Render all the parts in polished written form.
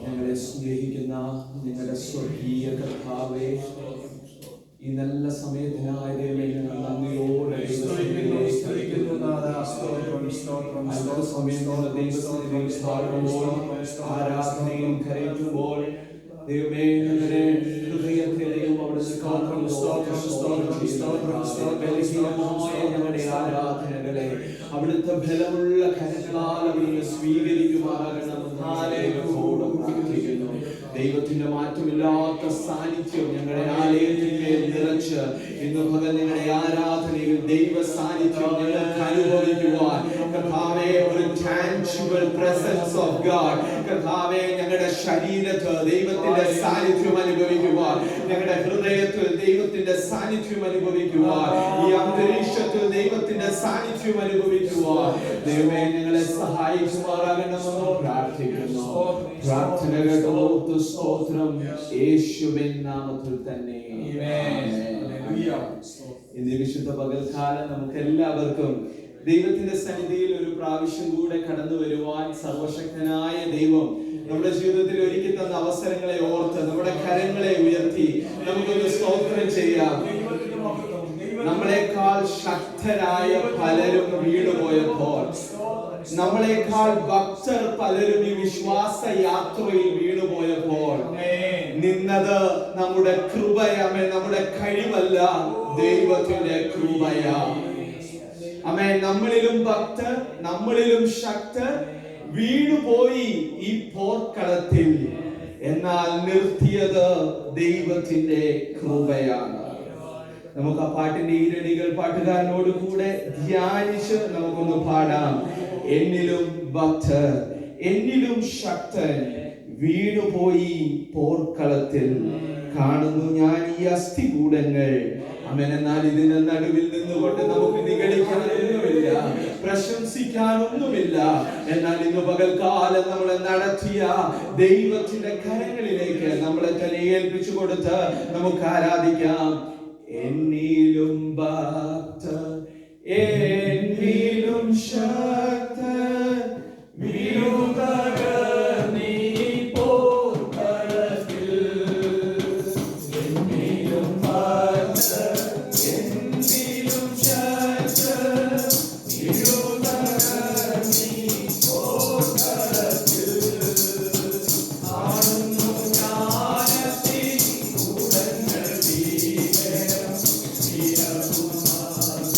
ഞങ്ങളെ സ്നേഹിക്കുന്ന നിങ്ങളുടെ സ്വർഗീയ കർത്താവേ, ഈ നല്ല സമയത്തിനായ നന്ദിയോടെ ആരാധനയും കരയുമ്പോൾ ദൈവമേ ഞങ്ങളുടെ ഹൃദയത്തെയും ഞങ്ങളുടെ ആരാധനകളെ അവിടുത്തെ ബലമുള്ള കരങ്ങളാൽ അവിടുന്ന് സ്വീകരിക്കുമാറാകണമെന്ന് ദൈവത്തിന്റെ മാറ്റമില്ലാത്ത സാന്നിധ്യം ഞങ്ങളുടെ ആലയത്തിന്മേൽ നിറച്ച് ഇന്ന് പകൽ നിങ്ങളുടെ ആരാധനയിൽ ദൈവ സാന്നിധ്യം ഞങ്ങൾക്ക് അനുഭവിക്കുവാൻ കർത്താവേ, ഒരു ടാൻജിബിൾ പ്രസൻസ് ഓഫ് ഗോഡ് കർത്താവേ, ഞങ്ങളുടെ ശരീരത്തിൽ ദൈവത്തിന്റെ സാന്നിധ്യം അനുഭവിക്കുവാൻ, ഞങ്ങളുടെ ഹൃദയത്തിൽ ദൈവത്തിന്റെ സാന്നിധ്യം അനുഭവിക്കുവാൻ, ഈ അന്തരീക്ഷത്തിൽ ദൈവത്തിന്റെ സാന്നിധ്യം അനുഭവിക്കുവാൻ ദൈവമേ ഞങ്ങളെ സഹായിക്കുമാറാകണമെന്ന് പ്രാർത്ഥിക്കുന്നു. പ്രാർത്ഥന കേട്ടോ സ്തോത്രം, യേശുവിൻ നാമത്തിൽ തന്നെ. ഇന്ന് വിശുദ്ധ പകൽക്കാലം നമുക്ക് എല്ലാവർക്കും ദൈവത്തിന്റെ സന്നിധിയിൽ ഒരു പ്രാവശ്യം കൂടെ കടന്നു വരുവാൻ സർവശക്തനായ ദൈവം നമ്മുടെ ജീവിതത്തിൽ ഒരുക്കി തന്ന അവസരങ്ങളെ ഓർത്ത് നമ്മുടെ കരങ്ങളെ ഉയർത്തി നമുക്കൊന്ന് സ്തോത്രം ചെയ്യാം. നമ്മളെക്കാൾ ശക്തരായ പലരും വീണുപോയപ്പോൾ, നമ്മളെക്കാൾ ഭക്തർ പലരും ഈ വിശ്വാസ യാത്രയിൽ വീണുപോയപ്പോൾ നിന്നത് നമ്മുടെ കൃപയാണ്, നമ്മുടെ കഴിവല്ല, ദൈവത്തിന്റെ കൃപയാണ്. ആമേൻ. നമ്മളിലും ഭക്തർ, നമ്മളിലും ശക്തർ വീണുപോയി ഈ പോർക്കളത്തിൽ, എന്നാൽ നിർത്തിയത് ദൈവത്തിന്റെ കൃപയാണ്. നമുക്ക് ആ പാട്ടിന്റെ ഈരടികൾ പാട്ടുകാരനോട് കൂടെ ധ്യാനിച്ച് നമുക്കൊന്ന് പാടാം. എന്നിലും ഭക്തർ, എന്നിലും ശക്തൻ വീണുപോയി പോർക്കളത്തിൽ, കാണുന്നു ഞാൻ ഈ അസ്ഥികൂടങ്ങൾ. ആമേൻ. എന്നാൽ ഇതിന് നടുവിൽ നിന്നുകൊണ്ട് നമുക്ക് നിഗളിക്കാനൊന്നുമില്ല, പ്രശംസിക്കാനൊന്നുമില്ല. എന്നാൽ ഇന്ന് പകൽക്കാലം നമ്മളെ നടത്തിയ ദൈവത്തിന്റെ കരങ്ങളിലേക്ക് നമ്മളെ തന്നെ ഏൽപ്പിച്ചു കൊടുത്ത് നമുക്ക് ആരാധിക്കാം. എന്നിലും ഭക്തർ, എന്നിലും ശക്തർ വീണുതകർന്നീ പോർക്കളത്തിൽ, എന്നിലും ഭക്തർ, എന്നിലും ശക്തർ വീണുതകർന്നീ പോർക്കളത്തിൽ, കാണുന്നു ജ്ഞാനത്തിൽ കൂടങ്ങൾ വീഴണം, വീരകുമാരൻ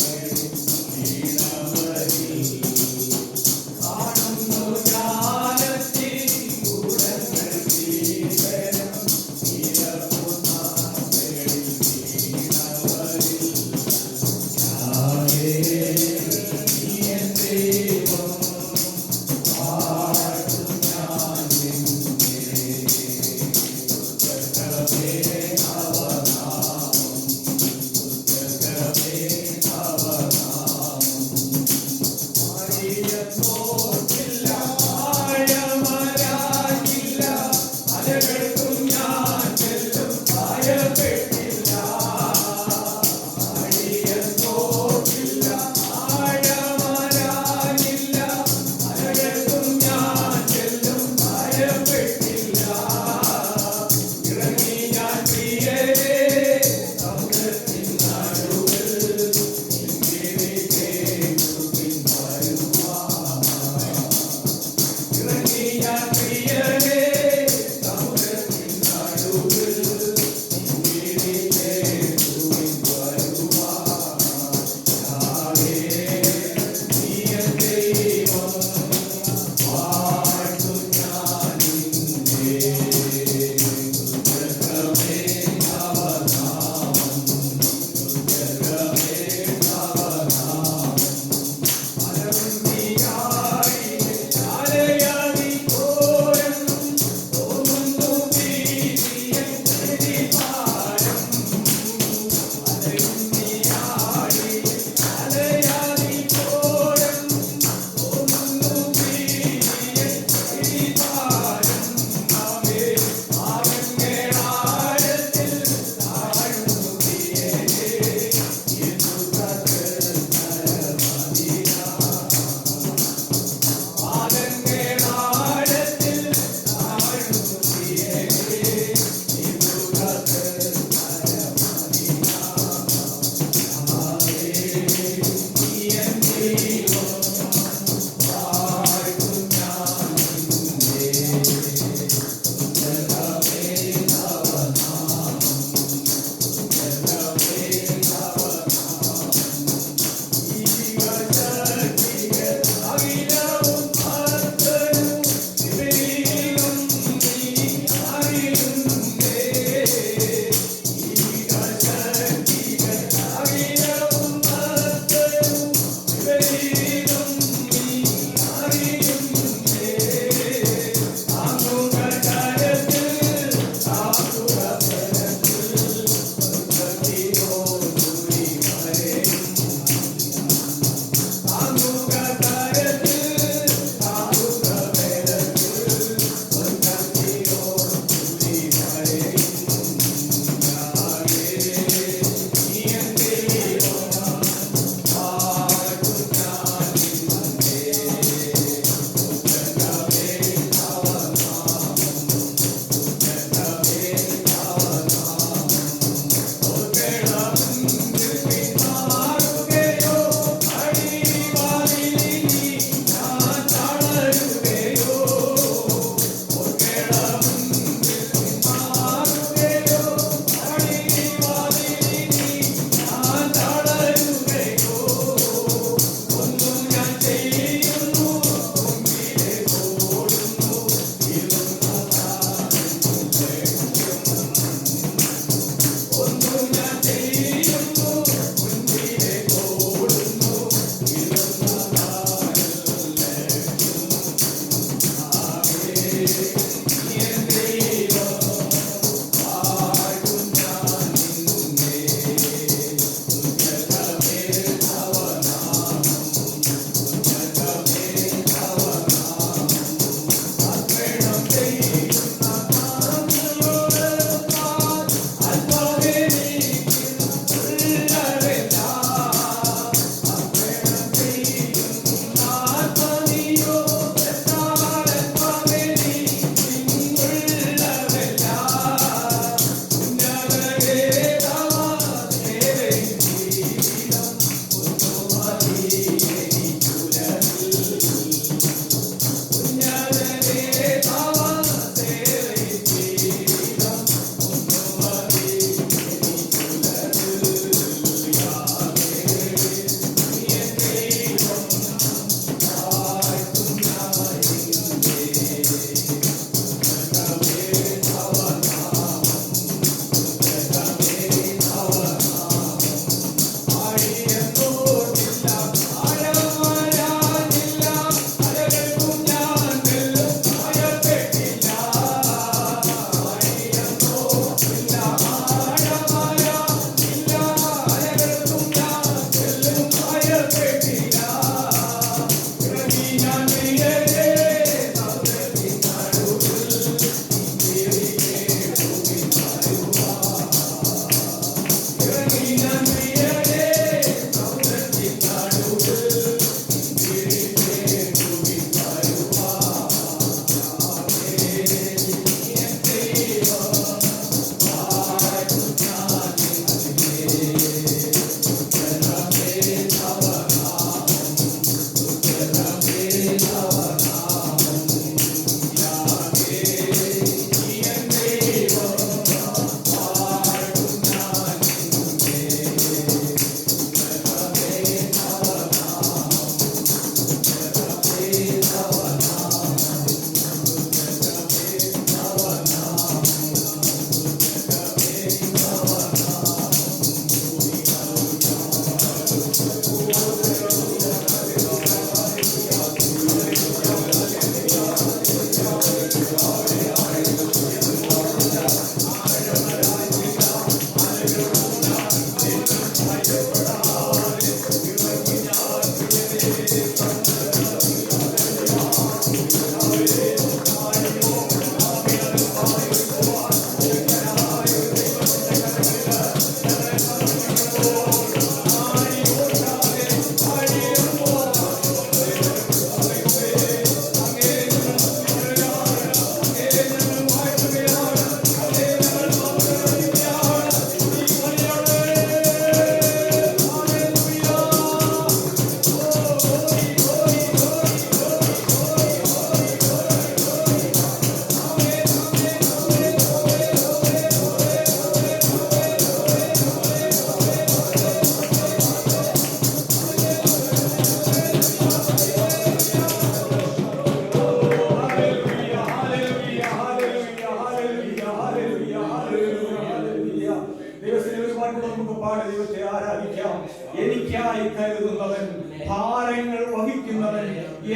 എനിക്കായി കരുതുന്നവൻ, ഭാരങ്ങൾ വഹിക്കുന്നവൻ,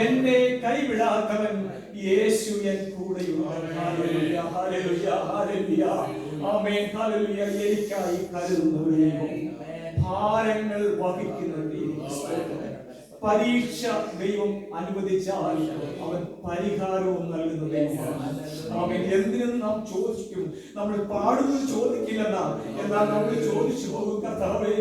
എന്നെ കൈവിടാത്തവൻ, യേശു എൻ കൂടെയുണ്ട്. ഹല്ലേലൂയ, ഹല്ലേലൂയ, ഹല്ലേലൂയ. ആമേൻ, ഹല്ലേലൂയ. എനിക്കായി കരുതുന്നവൻ, ഭാരങ്ങൾ വഹിക്കുന്നവൻ. പരീക്ഷ ദൈവം അനുവദിച്ചാൽ അവൻ പരിഹാരവും നൽകുന്ന ദൈവമാണ്. ആമേൻ. എന്തിനും നാം ചോദിക്കും, നമ്മൾ പാടുന്നത് ചോദിക്കില്ലെന്നാ, എന്നാൽ നമ്മൾ ചോദിച്ചു പോകും, കർത്താവേ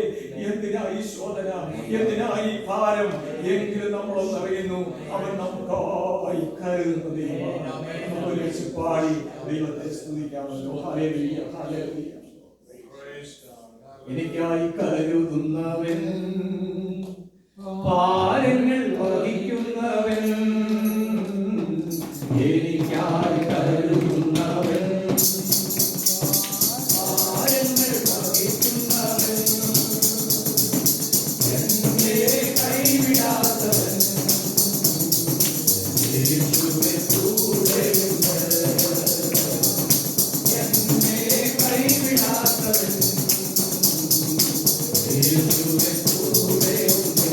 എന്തിനായി ശോധന, എന്തിനായി ഭാരം, എങ്കിലും നമ്മളൊന്നറിയുന്നു, അവൻ നമുക്കായി കരുതുന്ന ദൈവമാണ്. നമ്മൾ പാടി ദൈവത്തെ സ്തുതിക്കാമല്ലോ. Hallelujah, hallelujah. എനിക്കായി കരുതുന്നവൻ, ഭാരങ്ങൾ വഹിക്കുന്നവൻ, എനിക്കായി കരുതുന്നവൻ, ഭാരങ്ങൾ വഹിക്കുന്നവൻ, എന്നെ കൈവിടാത്തവൻ, യേശുവേ കൂടെയുണ്ട്. എന്നെ കൈവിടാത്തവൻ, യേശുവേ കൂടെയുണ്ട്.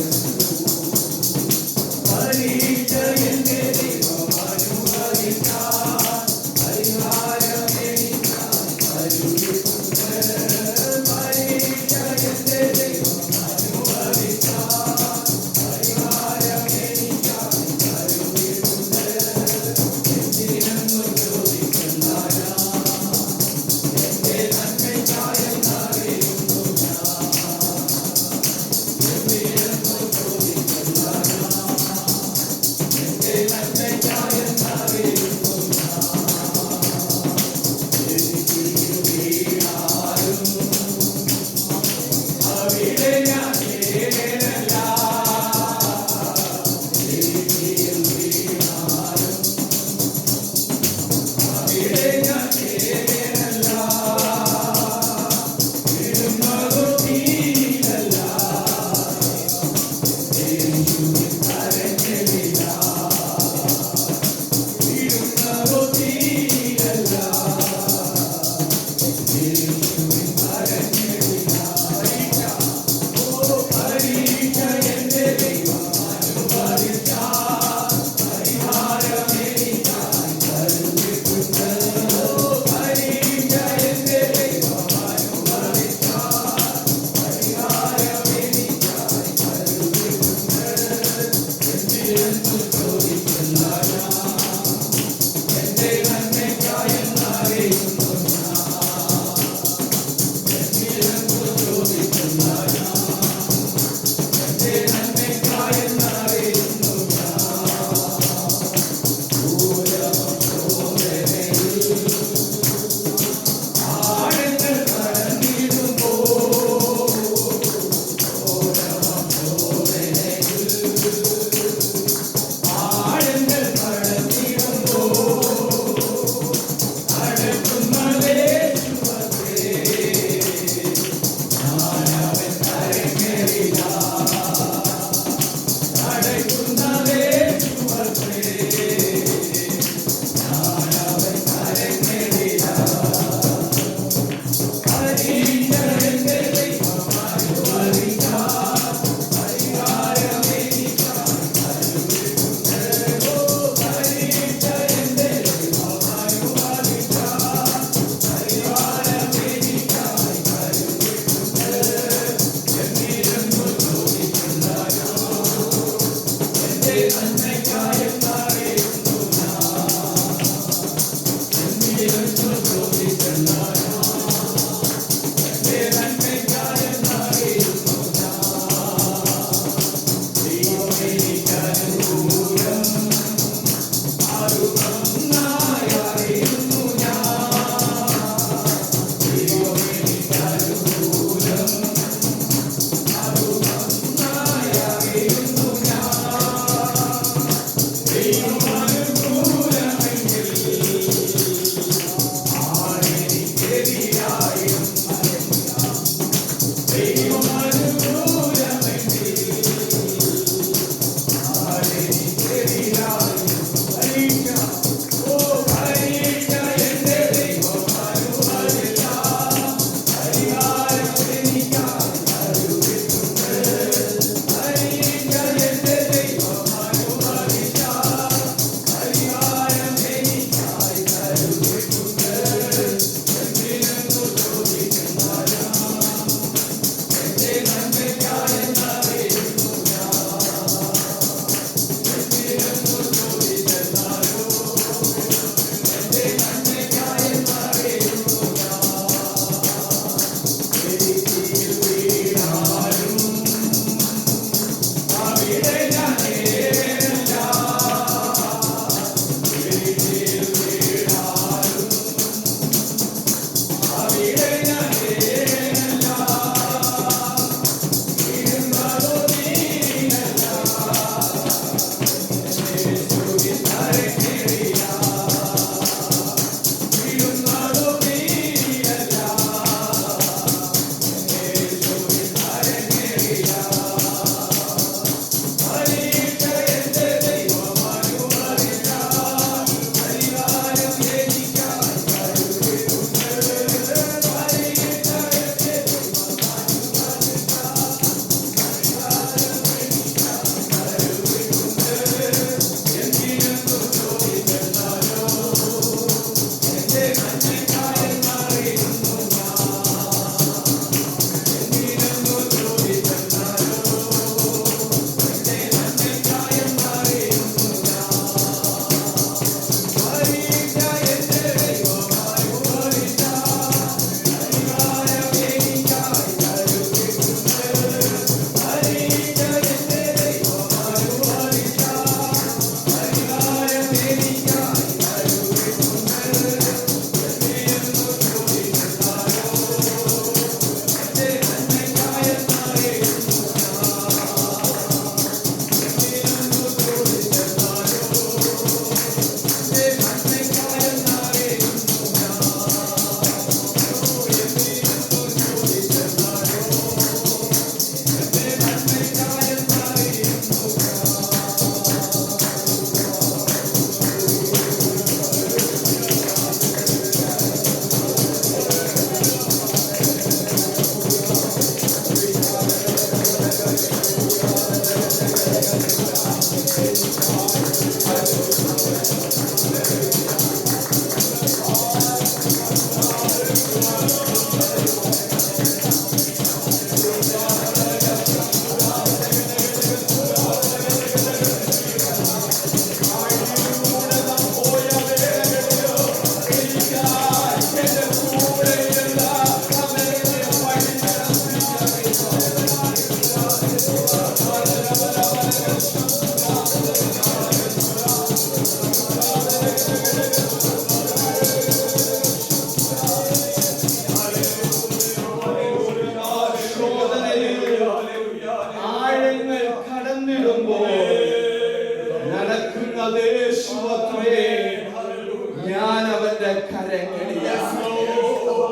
കരങ്ങളിൽ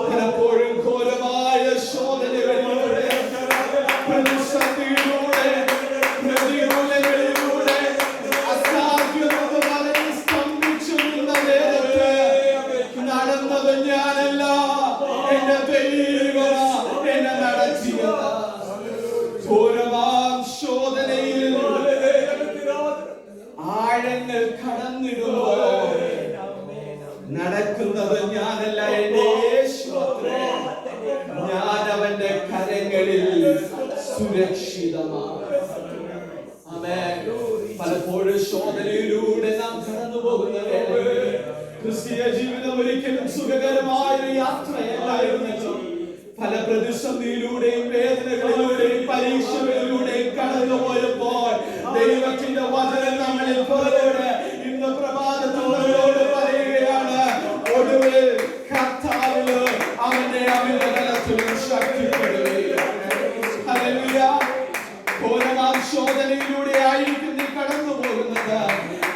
പലപ്പോഴും ഘോരമായ ശോധനകളിലൂടെ, പ്രതിസന്ധിയിലൂടെ, പ്രതികൂലങ്ങളിലൂടെ അസാധ്യമെന്ന് പറഞ്ഞ് സ്തംഭിച്ചു നിന്ന നേരത്ത് നടന്നത് ഞാനല്ല, എന്റെ ദൈവം എന്നെ നടത്തിയത്. ഘോരമാം ശോധനയിൽ ആഴങ്ങൾ കടന്നിടുമ്പോൾ നടക്കുന്നത് ഞാനല്ല, എന്റെ യേശുവത്രേ. ഞാൻ അവന്റെ കരങ്ങളിൽ സുരക്ഷിതമാണ്. ആമേൻ. പലപ്പോഴും ശോധനയിലൂടെ നാം കടന്നു പോകുന്ന വേളയിൽ ക്രിസ്തീയ ജീവിതം ഒരിക്കലും സുഖകരമായ ഒരു യാത്രയല്ലായിരുന്നല്ലോ. പല പ്രതിസന്ധിയിലൂടെയും വേദനകളിലൂടെയും പരീക്ഷകളിലൂടെയും കടന്നു പോയപ്പോൾ ദൈവത്തിന്റെ വചനം നമ്മളിൽ പോലോട് ഇന്ന് പ്രഭാതത്തിൽ നമ്മളോട് പറയുകയാണ്, ഒടുവിൽ കർത്താവില് അവന്റെ അമിതബലത്തിലും ശക്തിപ്പെടുകയാണ്. ഹല്ലേലൂയ. ഘോരമാം ശോധനയിലൂടെ ആയിരിക്കും നീ കടന്നു പോകുന്നത്.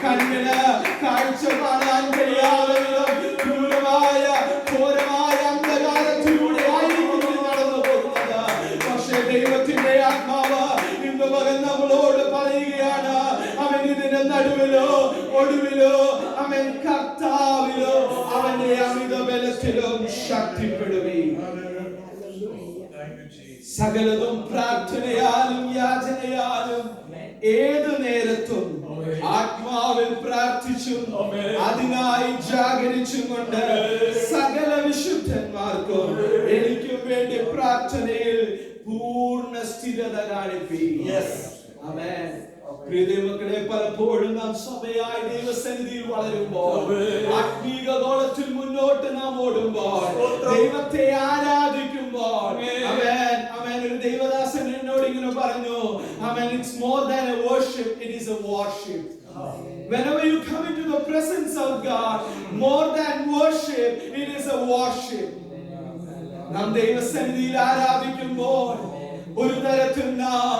കണ്ണിന് കാഴ്ച കാണാൻ കഴിയാതെ ക്രൂരമായ ഘോരമായ അന്ധകാരത്തിലൂടെ ആയിരിക്കും നീ നടന്നു പോകുന്നത്. പക്ഷേ ദൈവത്തിന്റെ ആത്മാവ് ഇന്ന് മകൻ നമ്മളോട് പറയുകയാണ്, അവൻ ഇതിന്റെ നടുവിലോ ഒടുവിലോ അവൻ കർത്താവിലോ അവന്റെ അമിത ബലത്തിലും ശക്തിപ്പെടുകയും സകലതും പ്രാർത്ഥനയാലും യാചനയാലും ഏതു നേരത്തും ആത്മാവിൽ പ്രാർത്ഥിച്ചും അതിനായി ജാഗരിച്ചും കൊണ്ട് സകല വിശുദ്ധന്മാർക്കും എനിക്കും വേണ്ടി പ്രാർത്ഥനയിൽ പൂർണ്ണ സ്ഥിരത കാണിപ്പിക്കും. ആമേൻ. പ്രിയദൈവമക്കളെ, പലപ്പോഴും നാം സഭയായി ദൈവസന്നിധിയിൽ വളരുമ്പോൾ, ആത്മീക ഗോളത്തിൽ മുന്നോട്ട് നാം ഓടുമ്പോൾ, ദൈവത്തെ ആരാധിക്കുമ്പോൾ, ആമേൻ ആമേൻ. ഒരു ദൈവദാസൻ എന്നോട് ഇങ്ങനെ പറഞ്ഞു, ആമേൻ, it's more than a worship, it is a worship. Whenever you come into the presence of God, more than worship, it is a worship. നാം ദൈവസന്നിധിയിൽ ആരാധിക്കുമ്പോൾ ഒരു തരത്തിൽ നാം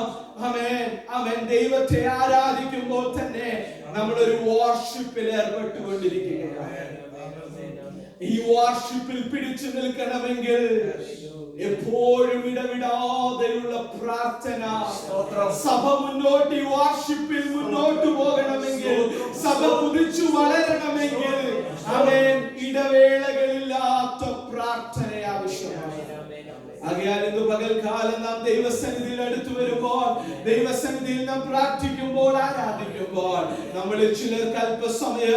ആമേൻ ദൈവത്തെ ആരാധിക്കുമ്പോൾ തന്നെ നമ്മൾ ഒരു വർഷിപ്പിൽ ഏർപ്പെട്ടുകൊണ്ടിരിക്കുകയാണ്. ഈ വർഷിപ്പിൽ പിടിച്ചു നിൽക്കണമെങ്കിൽ എപ്പോഴും ഇടവിടാതെയുള്ള പ്രാർത്ഥന, സഭ മുന്നോട്ട് ഈ വർഷിപ്പിൽ മുന്നോട്ട് പോകണമെങ്കിൽ, സഭ കുതിച്ചു വളരണമെങ്കിൽ ആമേൻ ഇടവേളകളില്ലാത്ത പ്രാർത്ഥന ആവശ്യമാണ്. ആകയാൽ ഇന്ന് പകൽക്കാലം നാം ദൈവസന്നിധിയിൽ അടുത്തു വരുമ്പോൾ, ദൈവസന്നിധിയിൽ നാം പ്രാർത്ഥിക്കുമ്പോൾ, ആരാധിക്കുമ്പോൾ, നമ്മളിൽ ചിലർക്ക് അല്പസമയ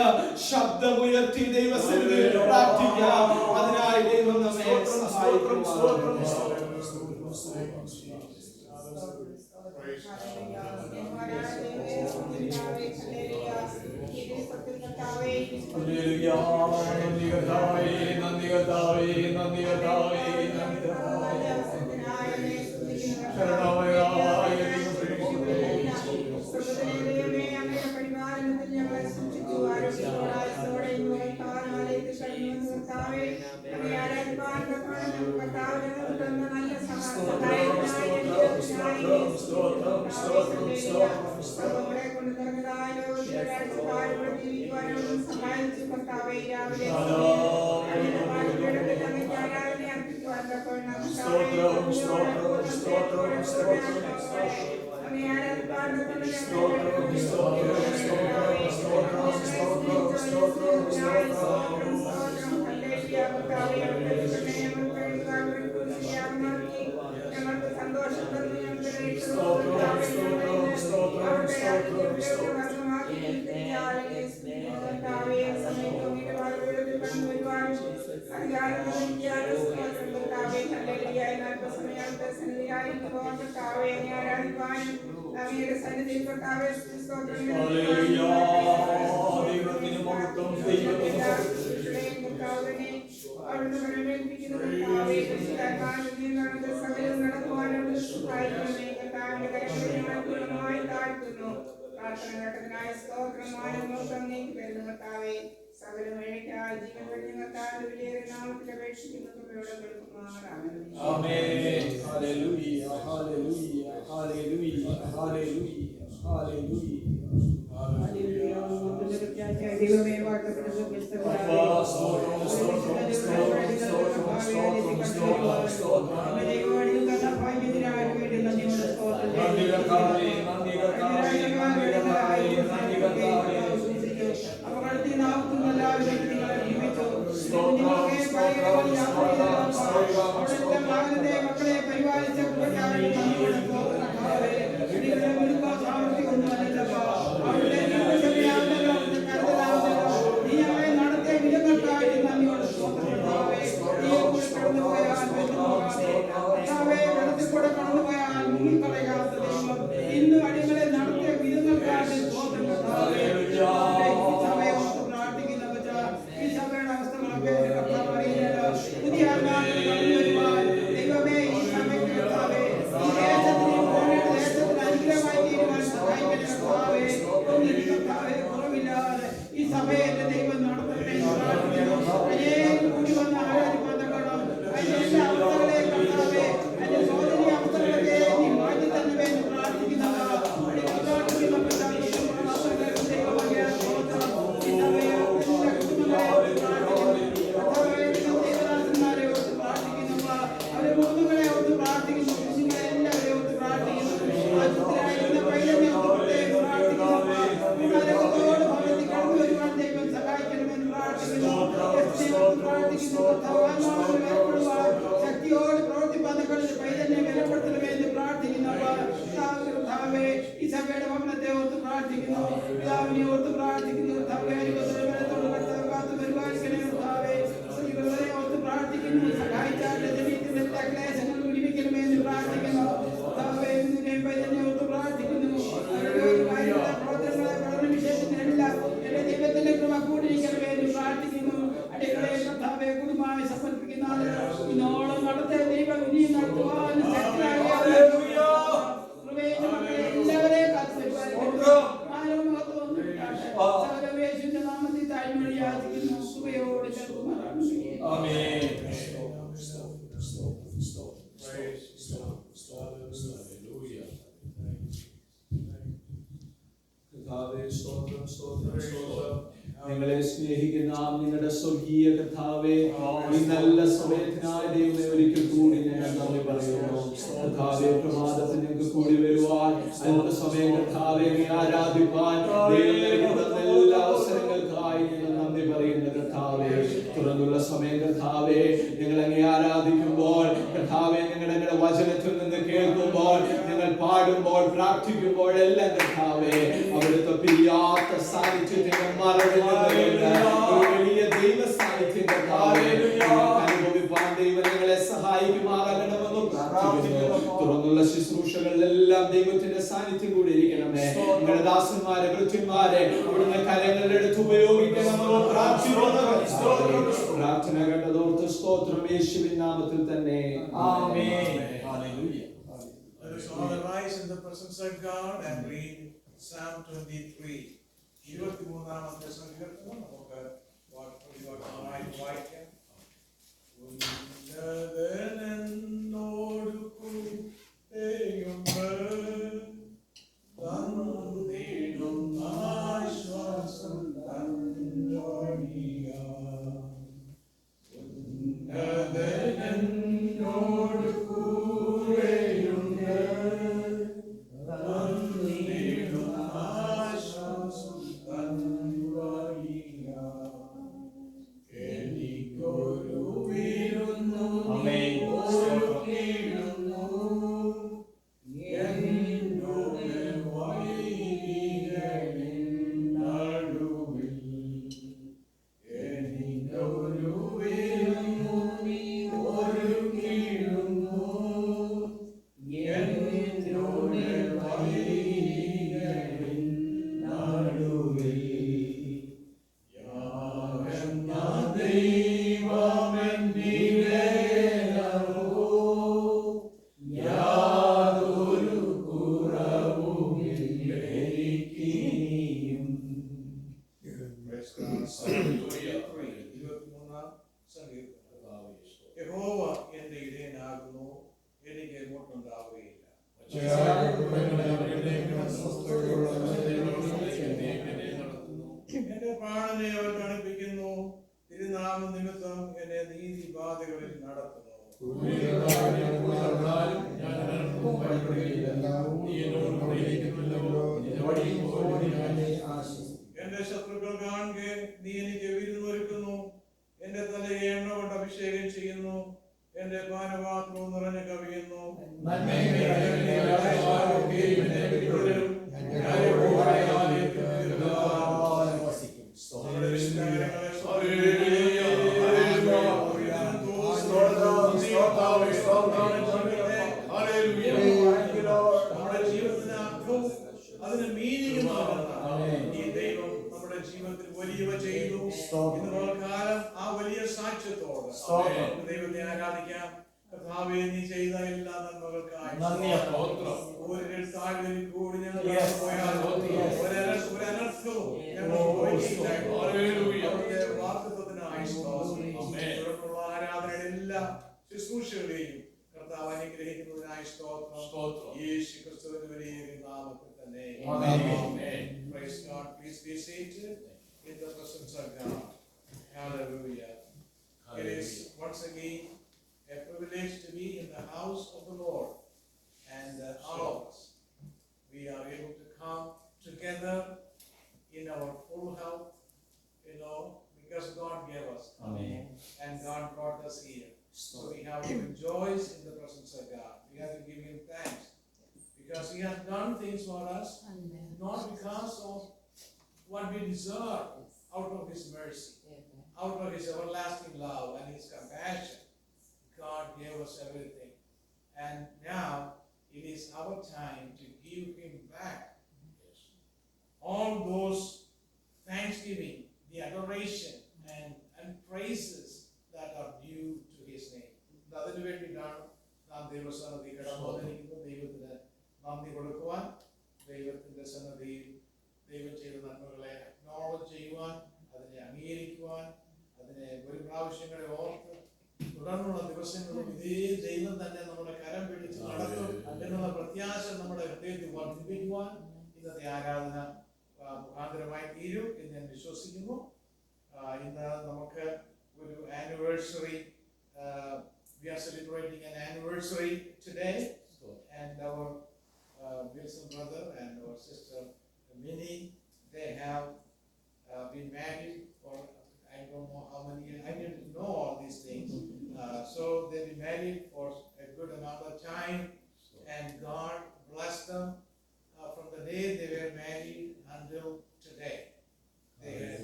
ശബ്ദമുയർത്തി ദൈവസന്നിധിയിൽ പ്രാർത്ഥിക്കാം. അതിനായി ദൈവം നമ്മെ സഹായിക്കും. ദൈവമേ വാഴ്ത്തപ്പെടുന്നു അപകടത്തിൽ നാവുന്ന എല്ലാവരും നിങ്ങളെ നിയമിച്ചു മക്കളെ പരിപാലിച്ച നടത്തിയ വിധങ്ങൾക്കായിട്ട് നന്ദിയോട് വെള്ളത്തിൽ കൂടെ കടന്നുപോയാൽ മുങ്ങിക്കളയാത്ത ദൈവം ഇന്ന് അടികളെ നടത്തിയ വിധങ്ങൾക്കായിട്ട് ഈ സഭയുടെ അവസ്ഥകളൊക്കെ പുതിയ ദൈവമേ ഈ സഭയ്ക്ക് ഈ ദേശത്തിന് അനുഗ്രഹമായി തീരുവാൻ സഹായിക്കണേ കുറവില്ലാതെ ഈ സഭയെ ദൈവം നടത്തട്ടെ കൂടി വന്ന ആരാധിപ്പാതകളും അതിന്റെ എല്ലാ അവസ്ഥകളെയും കർത്താവേ അതിന്റെ സോദരി അവസ്ഥകളൊക്കെ നീ മാറ്റി തന്നെ പ്രാർത്ഥിക്കുന്ന ശക്തിയോട് പ്രവർത്തിപ്പാതകളിൽ പൈതന്നെ ബലപ്പെടുത്തണമെന്ന് പ്രാർത്ഥിക്കുന്നു. ഈ സഭയുടെ ഭവനത്തെ ഓർത്ത് പ്രാർത്ഥിക്കുന്നു, പിതാവിനെ ഓർത്ത് പ്രാർത്ഥിക്കുന്നു. ഓർത്ത് പ്രാർത്ഥിക്കുന്നു. സഹായിച്ചാൽ ക്ലേശങ്ങൾ വിടിവിക്കണമെന്ന് പ്രാർത്ഥിക്കുന്നു. പൈതന്നെ ഓർത്ത് പ്രാർത്ഥിക്കുന്നു. പ്രവർത്തനങ്ങളെ പഠന വിശേഷത്തിനെല്ലാം എന്റെ ദൈവത്തിന്റെ കൃപ കൂടിയിരിക്കണമെന്ന് പ്രാർത്ഥിക്കുന്നു. അടികളെ കർത്താവെ കുടുംബമായി സമർപ്പിക്കുന്ന ഇന്നോളം നടത്തിയ ദൈവം ഇനിയും നടത്തുവാൻ എല്ലാവരെയും കാത്തുപരിപാലിക്കുന്നു. നാമത്തിൽ താഴ്മ യാചിക്കുന്നു. സുഖയോട് നിങ്ങളെ സ്നേഹിക്കുന്ന നിങ്ങളുടെ സ്വർഗീയ കർത്താവേ, ഈ നല്ല സമയത്തിനായി ദൈവമേ ഒരിക്കൽ കൂടി ഞങ്ങൾ നന്ദി പറയുന്നു. കർത്താവേ, പ്രഭാതത്തിൽ ഞങ്ങൾക്ക് കൂടി വരുവാൻ അല്പസമയം കർത്താവേ ആരാധിപ്പാൻ എല്ലാ അവസരങ്ങൾക്കായി ഞങ്ങൾ നന്ദി പറയുന്നു. കർത്താവേ, തുറന്നുള്ള സമയം കർത്താവേ ഞങ്ങൾ അങ്ങേ ആരാധിക്കുമ്പോൾ കർത്താവേ ഞങ്ങളുടെ വചനത്തിൽ നിന്ന് കേൾക്കുമ്പോൾ ഞങ്ങൾ പാടുമ്പോൾ പ്രാർത്ഥിക്കുമ്പോൾ എല്ലാം കർത്താവേ അവിടുത്തെ പിരിയാത്ത സാന്നിധ്യത്തിന്റെ മറവിൽ വലിയ ദൈവ സാന്നിധ്യം കർത്താവേ അനുഭവിപ്പാൻ ദൈവം ഞങ്ങളെ സഹായിക്കുമാറാകണമെന്നും പ്രാർത്ഥിക്കുന്നു. തുറന്നുള്ള ശുശ്രൂഷകളിലെല്ലാം ദൈവത്തിന്റെ സാന്നിധ്യം കൂടി ഇരിക്കണമേ. നിങ്ങളുടെ ദാസന്മാരെ വൃത്യന്മാരെ അവിടുന്ന് കരങ്ങളുടെ അടുത്ത് ഉപയോഗിക്കണമെന്നും പ്രാർത്ഥിക്കുന്നു. പ്രാർത്ഥന കണ്ടതോർത്ത് സ്തോത്രം യേശുവിൻ നാമത്തിൽ തന്നെ ആമേൻ. Hallelujah. Let us all rise in the presence of God and read Psalm 23. 23-ാമത്തെ സങ്കീർത്തനം നമുക്ക് വായിക്കാം. ഉന്നതനോടു കൂടെയുണ്ട് തന്നിടും ആശ്വാസം തന്നോടിയാൽ. ഉന്നതനോടു കൂടെയുണ്ട് തന്നിടും ആശ്വാസം തന്നോടിയാൽ. എനിക്കൊരു വിരുന്നു ഒരുക്കിയിരുന്നു എന്നോട് വൈരികളിൻ നടുവിൽ. എനിക്കൊരു വിരുന്നു ഒരുക്കിയിരുന്നു എന്നോട് വൈരികളിൻ നടുവിൽ. യാവെന്ന ദൈവമെന്നിലേറോ യാതൊരു കുറവുമില്ലെനിക്കിനിയും. 23-ാം സങ്കീർത്തനം. യഹോവ എന്റെ ഇടയനാകുന്നു, എനിക്ക് മുട്ടുണ്ടാവുകയില്ല. എന്റെ നീതിപാതകളിൽ നടത്തുന്നു. എന്റെ ശത്രുക്കൾ കാണുക നീ എനിക്ക് വിരുന്നൊരുക്കുന്നു. എന്റെ തലയെ എണ്ണ കൊണ്ട് അഭിഷേകം ചെയ്യുന്നു. എന്റെ പാനപാത്രവും നിറഞ്ഞു കവിയുന്നു. നമ്മുടെ ജീവിതത്തിന് അർത്ഥവും അതിന് മീനിങ്ങും ഈ ദൈവം നമ്മുടെ ജീവിതത്തിൽ വലിയവ ചെയ്തു. ഇന്ന് കാലം ആ വലിയ സാക്ഷ്യത്തോട് ദൈവത്തെ ആരാധിക്കാം. കർത്താവേ, നീ ചെയ്ത എല്ലാ നന്മകൾക്കായി ഒരു താഴ്വരയിൽ കൂടി ഞങ്ങൾ പോയാൽ ഒരനർത്ഥവും വാർത്തത്വത്തിനായി തുടർന്നുള്ള ആരാധനയുടെ എല്ലാ ശുശ്രൂഷകളെയും കർത്താവ് അനുഗ്രഹിക്കുന്നതിനായി സ്തോത്രം. യേശു ക്രിസ്തുവിന്റെ വലിയ നാമത്തിൽ തന്നെ. Praise God. Please be seated in the presence of God. Hallelujah. It is once again a privilege to be in the house of the Lord, and all of us, we are able to come together in our full health, because God gave us. Amen. And God brought us here. So we have to rejoice in the presence of God. We have to give Him thanks because He has done things for us, not because of what we deserve, out of His mercy, out of His everlasting love and His compassion. God gave us everything. And now it is our time to give Him back all those thanksgiving, the adoration and praises that are due to His name. അതിനു വേണ്ടിയിട്ടാണ് നാം ദൈവസന്നിധി കടന്നു വന്നിരിക്കുന്നത്. ദൈവത്തിന് നന്ദി കൊടുക്കുവാൻ, ദൈവത്തിന്റെ സന്നിധിയിൽ ദൈവം ചെയ്ത നന്മകളെ അക്നോളജ് ചെയ്യുവാൻ, അതിനെ അംഗീകരിക്കുവാൻ, അതിനെ ഒരു പ്രാവശ്യങ്ങളെ ഓർത്ത് തുടർന്നുള്ള ദിവസങ്ങളും ഇതേ ദൈവം തന്നെ നമ്മുടെ കരം പിടിച്ച് നടത്തും എന്നുള്ള പ്രത്യാശ നമ്മുടെ ഹൃദയത്തിൽ വർദ്ധിപ്പിക്കുവാൻ ഇന്നത്തെ ആരാധന മുഖാന്തരമായി തീരും എന്ന് ഞാൻ വിശ്വസിക്കുന്നു. ഇന്ന് നമുക്ക് ഒരു anniversary, we are celebrating an anniversary today, and our Wilson brother and our sister Minnie, they have been married for I don't know how many years. I didn't know all these things. So they've been married for a good amount of time, and God blessed them from the day they were married until today.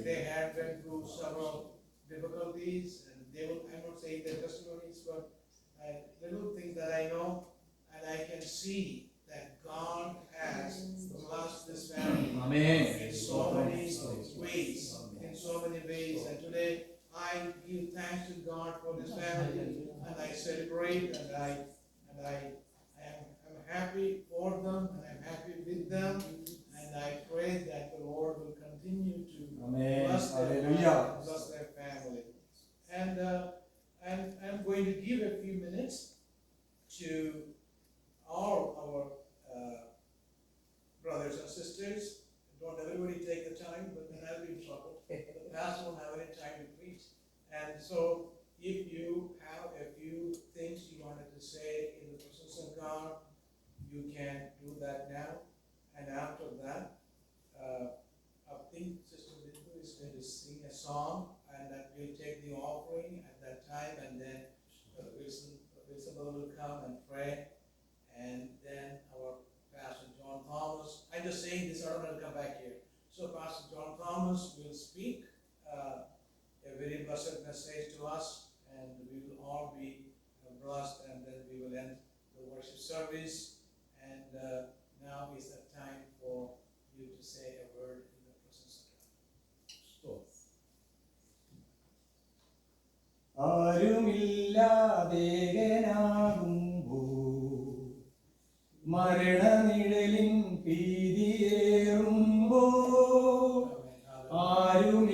They had been through several difficulties, and I'm not saying their testimonies, but little things that I know, and I can see that God has blessed this family. Amen. In so many ways. In so many ways. And today I give thanks to God for this family, and I celebrate, and I'm happy for them, and I'm happy with them, and I pray that the Lord will continue to bless their family. And I'm going to give a few minutes to all our brothers and sisters. Don't everybody take the time, but then I'll be in trouble. The pastor won't have any time to preach. And so, if you have a few things you wanted to say in the presence of God, you can do that now. And after that, I think Sister Bindu is going to sing a song, and that we'll take the offering at that time, and then Wilson brother will come and pray, and then our Pastor John Thomas. I'm just saying this, I don't want to come back here. So Pastor John Thomas will speak a very blessed message to us, and we will all be blessed, and then we will end the worship service. And now is the time for you to say a word in the presence of God. ആരുമില്ലാതേകനാകുമ്പോൾ മരണനിഴലിൻ ഭീതിയേറുമ്പോൾ ആരുമില്ലാതേകനാകുമ്പോൾ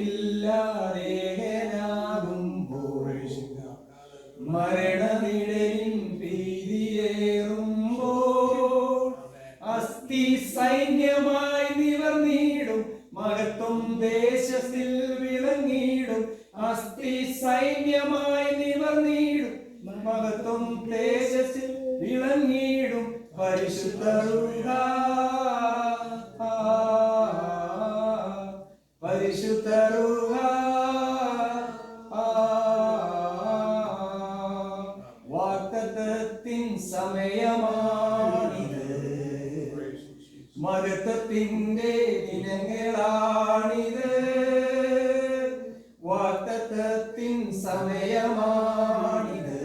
മരണനിഴലിൻ ഭീതിയേറുമ്പോൾ അസ്ഥി സൈന്യമായി നിവർന്നിടും മഹത്വം ദേശത്തിൽ വിളങ്ങിടും അസ്ഥി സൈന്യമായി സമയമാണിത്, മഹത്വത്തിന്റെ ദിനങ്ങളാണിത്, വാഗ്ദത്തത്തിൻ സമയമാണിത്,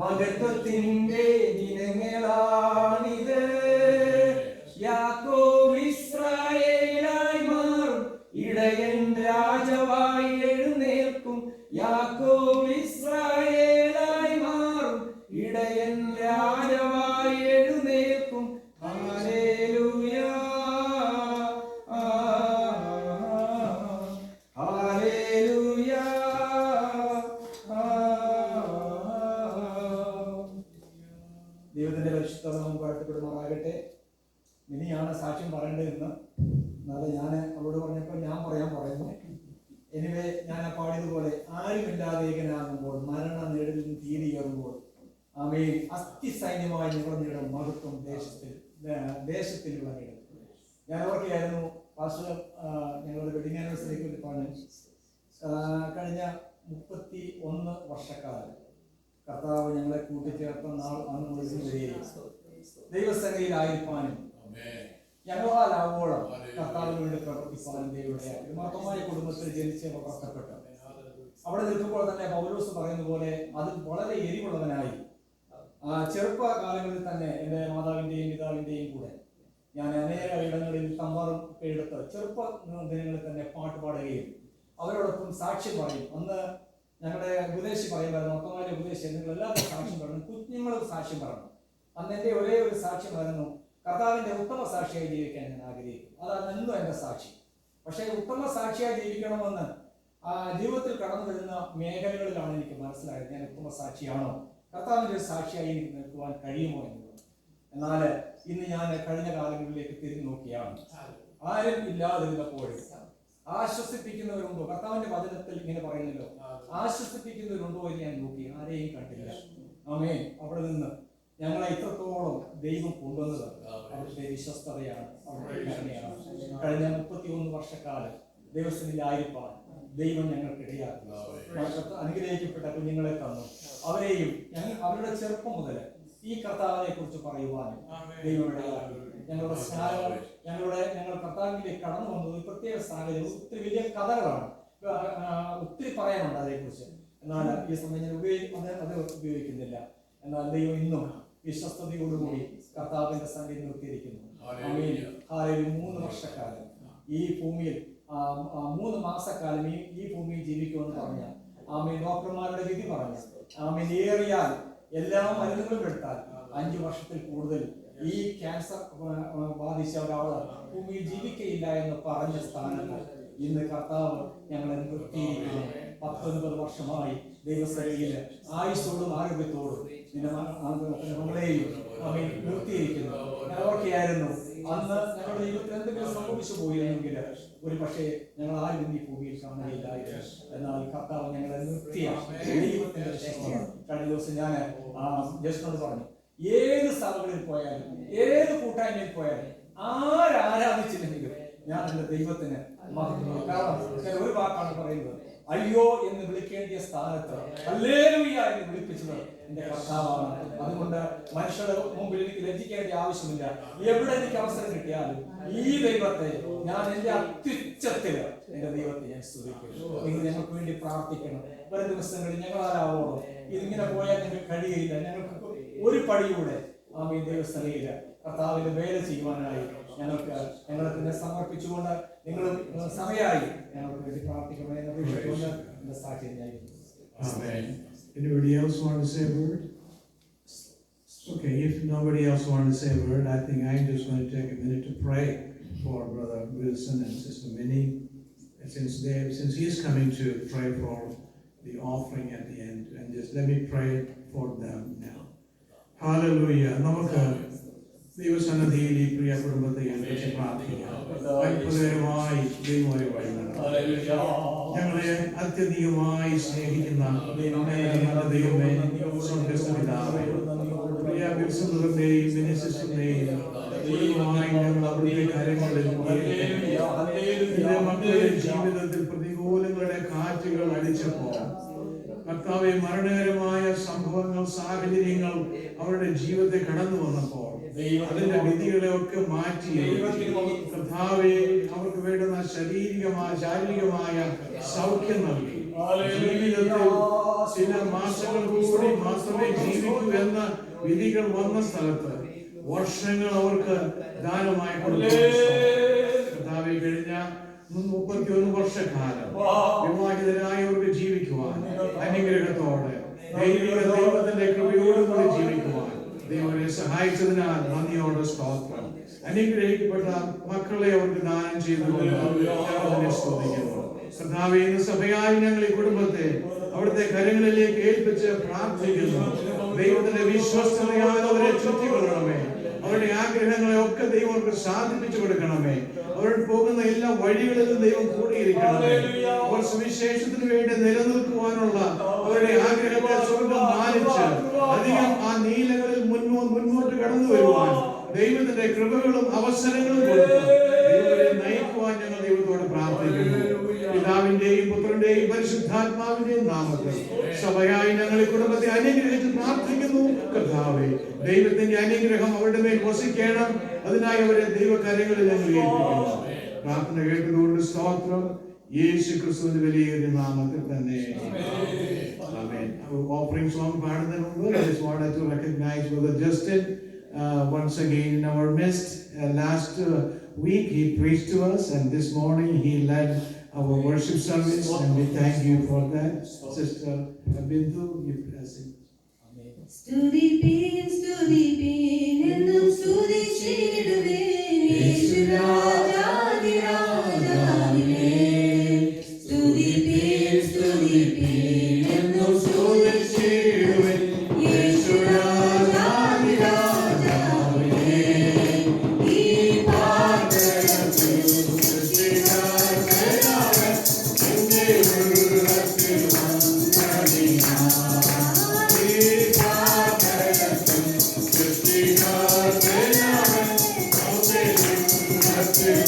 മഹത്വത്തിന്റെ ദിനങ്ങളാണിത്. യാക്കോബ് ഇസ്രായേലായി മാറും, ഇടയൻ രാജാവായി എഴുന്നേൽക്കും. യാക്കോബ് ഇസ്രായേലായി മാറും, ഇടയൻ രാജാവായി എഴുന്നേൽക്കും. ഹല്ലേലൂയ, ഹല്ലേലൂയ. ദൈവത്തിന്റെ പരിശുദ്ധനാമം വാഴ്ത്തപ്പെടുമാറാകട്ടെ. ഇനിയാണ് സാക്ഷ്യം പറയേണ്ടതെന്ന്, എന്നാലും ഞാൻ അവരോട് പറഞ്ഞപ്പോൾ ഞാൻ പറയുന്നു. എനിവേ, ഞാൻ പാടിയതുപോലെ ആരുമില്ലാതെ ഏകനാകുമ്പോൾ, മരണ നേടലിൽ തീരിയേറുമ്പോൾ, ആമേൻ, അസ്ഥി സൈന്യമായി നിറഞ്ഞിടും മഹത്വം ദേശത്തിലുള്ള ഇടം. ഞാൻ ഓർക്കുകയായിരുന്നു, പാസ്റ്റർ ഞങ്ങളുടെ വെഡിങ് ആനിവേഴ്സറിക്ക് വേണ്ടി പറഞ്ഞു, കഴിഞ്ഞ 31 വർഷക്കാലം കർത്താവ് ഞങ്ങളെ കൂട്ടിച്ചേർത്ത നാൾ അന്ന് മുഴുവൻ വരികയും ദൈവസേനയിലായിരിക്കാനും ഞങ്ങളാലാവോളം കർത്താവിന് വേണ്ടി പ്രവർത്തിപ്പാനും ദൈവത്തിൻ്റെ മഹത്വമായ കുടുംബത്തിൽ ജനിച്ച് വളർത്തപ്പെട്ടു. അവിടെ നിൽക്കുമ്പോൾ തന്നെ പൗലോസ് പറയുന്ന പോലെ അത് വളരെ എരിവുള്ളവനായി ചെറുപ്പകാലങ്ങളിൽ തന്നെ എൻ്റെ മാതാവിൻ്റെയും പിതാവിൻ്റെയും കൂടെ ഞാൻ അനേക ഇടങ്ങളിൽ തമ്പാറും ഒക്കെ എടുത്ത് ചെറുപ്പ ദിനങ്ങളിൽ തന്നെ പാട്ട് പാടുകയും അവരോടൊപ്പം സാക്ഷ്യം പറയും. അന്ന് ഞങ്ങളുടെ ഉപദേശി പറയുമായിരുന്നു, മൊത്തമായ ഉപദേശി, നിങ്ങൾ എല്ലാവരും സാക്ഷ്യം പറയണം, കുഞ്ഞുങ്ങളും സാക്ഷ്യം പറയണം. അന്ന് എൻ്റെ ഒരേ ഒരു സാക്ഷ്യമായിരുന്നു, കർത്താവിൻ്റെ ഉത്തമ സാക്ഷിയായി ജീവിക്കാൻ ഞാൻ ആഗ്രഹിക്കും. അതാണ് എന്നും എൻ്റെ സാക്ഷി. പക്ഷേ ഉത്തമ സാക്ഷിയായി ജീവിക്കണമെന്ന് ജീവിതത്തിൽ കടന്നു വരുന്ന മേഖലകളിലാണ് എനിക്ക് മനസ്സിലായത്, ഞാൻ ഉത്തമ സാക്ഷിയാണോ, കർത്താവിൻ്റെ സാക്ഷിയായി എനിക്ക് നിൽക്കുവാൻ കഴിയുമോ എന്നുള്ളത്. എന്നാൽ ഇന്ന് ഞാൻ കഴിഞ്ഞ കാലങ്ങളിലേക്ക് തിരിഞ്ഞു നോക്കിയാണ്. ആരും ഇല്ലാതിരുന്നപ്പോഴും ആശ്വസിപ്പിക്കുന്നവരുണ്ടോ? കർത്താവിന്റെ വചനത്തിൽ ഇങ്ങനെ പറയുന്നല്ലോ, ആശ്വസിപ്പിക്കുന്നവരുണ്ടോ എന്ന് ഞാൻ നോക്കി, ആരെയും കണ്ടില്ല. ആമേൻ. അവിടെ നിന്ന് ഞങ്ങളെ ഇത്രത്തോളം ദൈവം കൊണ്ടുവന്നത് അവിടുത്തെ വിശ്വസ്തതയാണ്, അവിടുത്തെ കരുണയാണ്. കഴിഞ്ഞ 31 വർഷക്കാലം ദൈവസന്നിധിയിലായിരിക്കാൻ ദൈവം ഞങ്ങൾക്കിടയാക്കി. അനുഗ്രഹിക്കപ്പെട്ട കുഞ്ഞുങ്ങളെ തന്നു. അവരെയും അവരുടെ ചെറുപ്പം മുതൽ ഈ കർത്താവിനെ കുറിച്ച് പറയുവാനും ദൈവം ഇടയാക്കി. ഞങ്ങളുടെ സ്നാനം, ഞങ്ങൾ കർത്താവിലേക്ക് കടന്നു വന്നത് ഒരു പ്രത്യേക സാഹചര്യം, ഒത്തിരി വലിയ കഥകളാണ്, ഒത്തിരി പറയാനുണ്ട് അതേക്കുറിച്ച്. എന്നാൽ ഈ സമയം ഞാൻ അത് ഉപയോഗിക്കുന്നില്ല. എന്നാൽ ദൈവം ഇന്നും വിശ്വസ്തയോടുകൂടി കർത്താവിന്റെ സന്നിധി നിർത്തിയിരിക്കുന്നു. 3 വർഷക്കാലം ഈ ഭൂമിയിൽ, 3 മാസക്കാലം ഈ ഭൂമിയിൽ ജീവിക്കുമെന്ന് പറഞ്ഞ ഡോക്ടർമാരുടെ വിധി പറഞ്ഞ ഏറിയാൽ എല്ലാ മരുന്നുകളും എടുത്താൽ 5 വർഷത്തിൽ കൂടുതൽ ഈ ക്യാൻസർ ബാധിച്ച ഒരാള് ഭൂമിയിൽ ജീവിക്കയില്ല എന്ന് പറഞ്ഞ സ്ഥാനങ്ങൾ ഇന്ന് കർത്താവ് ഞങ്ങളെ നിർത്തിയിരിക്കുന്നു. 19 വർഷമായി ദൈവസേനയിൽ ആയുസ്സോടും ആരോഗ്യത്തോടും നമ്മളെയും നിർത്തിയിരിക്കുന്നു. ഞാൻ ഓർക്കുകയായിരുന്നു, അന്ന് ഞങ്ങളുടെ ജീവിതത്തിൽ എന്തെങ്കിലും സംഭവിച്ചു പോയിരുന്നെങ്കിൽ ഒരു പക്ഷേ ഞങ്ങൾ ആരും ഈ ഭൂമിയിൽ കാണുകയില്ലായിരുന്നു. എന്നാൽ കർത്താവ് ഞങ്ങളെ നിർത്തിയ ദൈവത്തിന്റെ ശക്തിയാണ്. കഴിഞ്ഞ ദിവസം ഞാൻ ജസ്റ്റിനോട് പറഞ്ഞു, ഏത് സഭകളിൽ പോയാലും ഏത് കൂട്ടായ്മയിൽ പോയാലും ആരാധിച്ചില്ലെങ്കിലും ഞാൻ എന്റെ ദൈവത്തിന് മഹത്വം. കാരണം ഞാൻ ഒരു വാക്കാണ് പറയുന്നത്, അയ്യോ എന്ന് വിളിക്കേണ്ടിയ സ്ഥാനത്ത് ഹല്ലേലൂയ എന്ന് വിളിപ്പിച്ചത് എന്റെ കർത്താവാണ്. അതുകൊണ്ട് മനുഷ്യരുടെ മുമ്പിൽ എനിക്ക് ലജ്ജിക്കേണ്ട ആവശ്യമില്ല. എവിടെ എനിക്ക് അവസരം കിട്ടിയാലും ഈ ദൈവത്തെ ഞാൻ എന്റെ അത്യുച്ചത്തില് എന്റെ ദൈവത്തെ ഞാൻ സ്തുതിക്കുന്നു. നിങ്ങൾ ഞങ്ങൾക്ക് വേണ്ടി പ്രാർത്ഥിക്കണം. വരും ദിവസങ്ങളിൽ ഞങ്ങളാലാവോളം ഇതിങ്ങനെ പോയാൽ ഞങ്ങൾക്ക് കഴിയില്ല. ഞങ്ങൾക്ക് ഒരു പടിയൂടെ ദൈവസ്ഥലയിൽ കർത്താവിന്റെ വേല ചെയ്യുവാനായി ഞങ്ങളെ തന്നെ സമർപ്പിച്ചുകൊണ്ട് നിങ്ങളും സമയമായി ഞങ്ങൾക്ക് വേണ്ടി പ്രാർത്ഥിക്കണമെന്ന് അപേക്ഷിച്ചുകൊണ്ട് എന്റെ സാക്ഷ്യത്തിനായിരുന്നു. Anybody else want to say a word? Okay, if nobody else wants to say a word, I think I'm just going to take a minute to pray for Brother Wilson and Sister Minnie, since he is coming to pray for the offering at the end, and just let me pray for them now. Hallelujah. നമുക്ക് ദൈവസന്നിധിയിൽ ഈ പ്രിയ കുടുംബത്തെ ഏൽപ്പിച്ച് പ്രാർത്ഥിക്കാം. അത്ഭുതകരമായി ദൈവമായി വഴി ഞങ്ങളെ അത്യധികമായി സ്നേഹിക്കുന്ന ദൈവമേ, സ്വർഗ്ഗസ്ഥപിതാവേ, പ്രിയ വിൽസന്റെയും മിനിസിസ്റ്ററിന്റെയും ദൈവമായി ഞങ്ങൾ അവരുടെ കാര്യങ്ങളിൽ മക്കളുടെ ജീവിതത്തിൽ പ്രതികൂലങ്ങളുടെ കാറ്റുകൾ അടിച്ചപ്പോൾ കർത്താവെ, മരണകരമായ സംഭവങ്ങൾ സാഹചര്യങ്ങൾ അവരുടെ ജീവിതത്തെ കടന്നു വന്നപ്പോൾ അതിന്റെ വിധികളെ ഒക്കെ മാറ്റി കർത്താവേ അവർക്ക് വേണ്ടുന്ന ശാരീരികമായ സൗഖ്യം നൽകി. ജീവിതത്തിൽ ചില മാസങ്ങൾ കൂടി മാത്രമേ ജീവിക്കൂ എന്ന വിധികൾ വന്ന സ്ഥലത്ത് വർഷങ്ങൾ അവർക്ക് ദാനമായി കൊടുത്തു. കർത്താവേ കഴിഞ്ഞ 31 വർഷക്കാലം വിവാഹിതരായവർക്ക് ജീവിക്കുവാൻ അനുഗ്രഹത്തോടെ ദൈവത്തിന്റെ കൃപയോടുകൂടി ജീവിക്കുവാൻ ദൈവനെ സഹായിച്ചതിനാൽ നന്ദിയോടെ സ്തോത്രം. അനുഗ്രഹിക്കപ്പെട്ട മക്കളെ അവർക്ക് ദാനം ചെയ്തുകൊണ്ട് സ്തുതിക്കുന്നു. കർത്താവേ, ഇന്ന് സഭയായി ഞങ്ങൾ ഈ കുടുംബത്തെ അവിടുത്തെ കരങ്ങളിലേക്ക് ഏൽപ്പിച്ച് പ്രാർത്ഥിക്കുന്നു. ദൈവത്തിന്റെ വിശ്വസ്തതയാൽ അവരെ ചുറ്റിക്കൊള്ളണമേ. അവരുടെ ആഗ്രഹങ്ങളെ ഒക്കെ ദൈവം സാധിപ്പിച്ചു കൊടുക്കണമേ. അവർ പോകുന്ന എല്ലാ വഴികളിലും ദൈവം കൂടിയിരിക്കണമേ. അവർ സുവിശേഷത്തിന് വേണ്ടി നിലനിൽക്കുവാനുള്ള അവരുടെ ആഗ്രഹത്തെ സ്വർഗം മാനിച്ച് അധികം ആ നീലകളിൽ മുന്നോട്ട് കടന്നു വരുവാൻ ദൈവത്തിന്റെ കൃപകളും അവസരങ്ങളും കൊടുത്ത് ദൈവത്തെ നയിക്കുവാൻ ഞങ്ങൾ ദൈവത്തോട് പ്രാർത്ഥിക്കുന്നു. പിതാവിന്റെയും പുത്രന്റെയും പരിശുദ്ധാത്മാവിന്റെയും നാമത്തിൽ സഭയായി ഞങ്ങൾ ഈ കുടുംബത്തെ അനുഗ്രഹിച്ച് പ്രാർത്ഥിക്കുന്നു. കർത്താവേ, ദൈവത്തിന്റെ അനുഗ്രഹം അവരുടെ മേൽ വസിക്കണം. അതിനായി അവരെ ദൈവകാര്യങ്ങളിൽ ഞങ്ങൾ ഏൽപ്പിക്കുന്നു. പ്രാർത്ഥന കേട്ടതുകൊണ്ട് സ്തോത്രം. യേശു ക്രിസ്തുവിന്റെ വലിയ നാമത്തിൽ തന്നെ ആമേൻ. ഓഫറിംഗ് സോങ് പാടുന്നതിന് മുമ്പ് I just wanted to recognize Brother Justin once again in our midst. Last week he preached to us, and this morning he led our worship service, and we thank you for that. Sister Bindu, you present. സ്തുതിപ്പീൻ സ്തുതിപ്പീൻ എന്നും സ്തുതിച്ചിടുവേൻ യേശുരാജാധിരാജാവിനെ. സ്തുതിപ്പീൻ സ്തുതിപ്പീൻ എന്നും സ്തുതിച്ചിടുവേൻ യേശുരാജാധിരാജാവിനെ. ഈ പാദത്തിൽ സൃഷ്ടികർത്താവൻ എന്റെ ഉള്ളത്തിൽ വന്നതിനാൽ Happy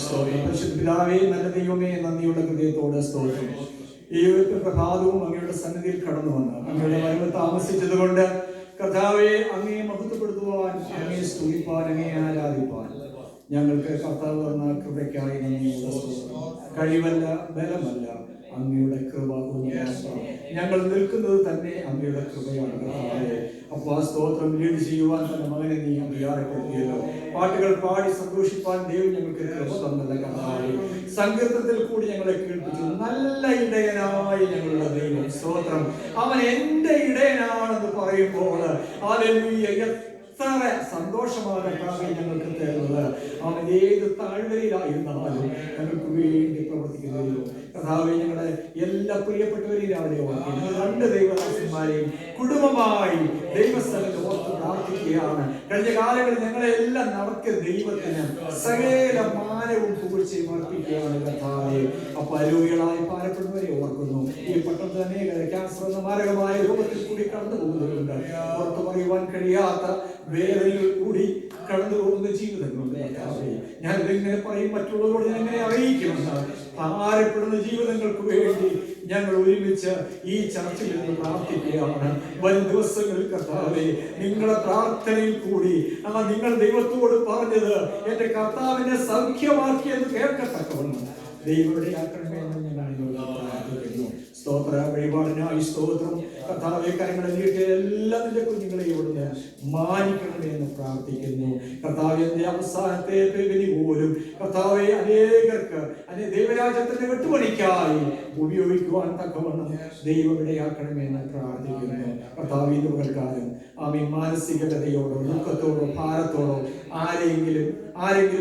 സ്തോത്രം. പരിശുദ്ധ പിതാവേ, നല്ല ദൈവമേ, നന്ദിയുള്ള ഹൃദയത്തോടെ സ്തോത്രം. ഈ ഒരു പ്രഭാതവും അങ്ങയുടെ സന്നിധിയിൽ കടന്നു വന്ന് അങ്ങയുടെ വരവ് താമസിച്ചത് കൊണ്ട് കർത്താവെ അങ്ങയെ മഹത്വപ്പെടുത്തുവാൻ, അങ്ങയെ സ്തുതിപ്പാൻ, അങ്ങയെ ആരാധിപ്പാൻ ഞങ്ങൾക്ക് കർത്താവ് തന്ന കൃപയ്ക്കായി നന്ദിയുള്ള സ്തോത്രം. കഴിവല്ല, ബലമല്ല, അങ്ങയുടെ കൃപ മാത്രം. ഞങ്ങൾ നിൽക്കുന്നത് തന്നെ അങ്ങയുടെ കൃപയാണ് കർത്താവേ. അപ്പോൾ ആ സ്തോത്രം ലീഡ് ചെയ്യുവാൻ തന്നെ മകനെ നീ അധികാരപ്പെടുത്തിയല്ലോ. പാട്ടുകൾ പാടി സന്തോഷിപ്പാൻ ദൈവം ഞങ്ങൾക്ക് കൃപ തന്നല്ല കർത്താവേ. സങ്കീർത്തനത്തിൽ കൂടി ഞങ്ങളെ കേൾപ്പിച്ചു. നല്ല ഇടയനായി ഞങ്ങളുടെ ദൈവം സ്തോത്രം. അവൻ എന്റെ ഇടയനാണെന്ന് പറയുമ്പോൾ ഹല്ലേലൂയ, എത്ര സന്തോഷമാണ് കർത്താവേ ഞങ്ങൾക്ക് തരുന്നത്. അവൻ ഏത് താഴ്വരയിലായിരുന്നാലും ഞങ്ങൾക്ക് വേണ്ടി പ്രവർത്തിക്കുന്നു. കർത്താവേ, ഞങ്ങളുടെ എല്ലാ പ്രിയപ്പെട്ടവരെയും രാവിലെ ഓർത്തി ഞങ്ങൾ 2 ദൈവദാസന്മാരെയും കുടുംബമായി ദൈവസ്ഥലത്ത് ഓർത്ത് പ്രാർത്ഥിക്കുകയാണ്. കഴിഞ്ഞ കാലങ്ങളിൽ ഞങ്ങളെ എല്ലാം നടത്തിയ ദൈവത്തിന് സകല മാനവും പുകഴ്ചയും അർപ്പിക്കുകയാണ് കർത്താവേ. അപ്പൊ അരോഗികളായി പാരപ്പെടുന്നവരെ ഓർക്കുന്നു. ഈ പട്ടണത്തിൽ അനേക ക്യാൻസർ എന്ന മാരകമായ രോഗത്തിൽ കൂടി കടന്നു പോകുന്നവരുണ്ട്. പുറത്തു പറയുവാൻ കഴിയാത്ത വേദനകൾ കൂടി കടന്നു പോകുന്ന ജീവിതങ്ങളുണ്ട് കർത്താവേ. ഞാൻ ഇതെങ്ങനെ പറയും, മറ്റുള്ളവരോട് ഞാൻ എങ്ങനെ അറിയിക്കുമെന്ന് ഭാരപ്പെടുന്ന ജീവിതങ്ങൾക്ക് വേണ്ടി ഞങ്ങൾ ഒരുമിച്ച് ഈ ചർച്ചയിൽ നിന്ന് പ്രാർത്ഥിക്കുകയാണ്. വരും ദിവസങ്ങളിൽ കർത്താവേ, നിങ്ങളുടെ പ്രാർത്ഥനയിൽ കൂടി നിങ്ങൾ ദൈവത്തോട് പറഞ്ഞത് എന്റെ കർത്താവിനെ സൗഖ്യമാക്കിയെന്ന് കേൾക്കത്തക്കവണ്ണം ദൈവയുടെ ആക്കണമെന്ന് ഞങ്ങൾ പ്രാർത്ഥിക്കുന്നു. സ്തോത്ര വഴിപാടിനായി സ്തോത്രം. കർത്താവേ, കരങ്ങളെ നീട്ടിയ എല്ലാ നിന്റെ കുഞ്ഞുങ്ങളെയും ഇവിടുന്ന് മാനിക്കണമേ എന്ന് പ്രാർത്ഥിക്കുന്നു. കർത്താവിന്റെ അവസാനത്തെ പേരിൽ പോലും കർത്താവെ അനേകർക്ക് ദൈവരാജ്യത്തിന്റെ വെട്ടുപണിക്കായി ഉപയോഗിക്കുവാൻ തക്കവണ്ണം ദൈവം ഇടയാക്കണമേ എന്ന് പ്രാർത്ഥിക്കുന്നു. കർത്താവ് ഇന്ന് പകൽക്കാലം മാനസികതയോടോ ദുഃഖത്തോടോ ഭാരത്തോടോ ആരെങ്കിലും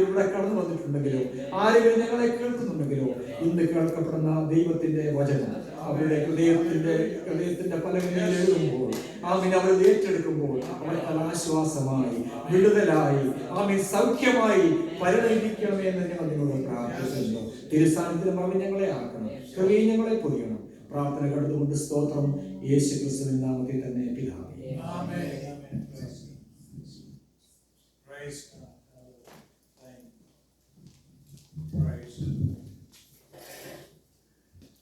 ഇവിടെ കടന്നു വന്നിട്ടുണ്ടെങ്കിലോ ആരെങ്കിലും ഞങ്ങളെ കേൾക്കുന്നുണ്ടെങ്കിലോ ഇന്ന് കേൾക്കപ്പെടുന്ന ദൈവത്തിന്റെ വചനം അവരുടെ ഹൃദയത്തിന്റെ പലകയിൽ എഴുതുമ്പോൾ അവർ ഏറ്റെടുക്കുമ്പോൾ അവർക്ക് ആശ്വാസമായി, വിടുതലായി, സൗഖ്യമായി പരിണമിക്കണമേ എന്ന് ഞങ്ങൾ നിങ്ങളോട് പ്രാർത്ഥിക്കുന്നു. തിരുസാന്നിധ്യം അവൻ ഞങ്ങളെ ആക്കണം, കൃപയും ഞങ്ങളെ പൊതിയണം. പ്രാർത്ഥന കടന്നുകൊണ്ട് സ്തോത്രം യേശു ക്രിസ്തുവിൻ നാമത്തിൽ തന്നെ പിതാവേ.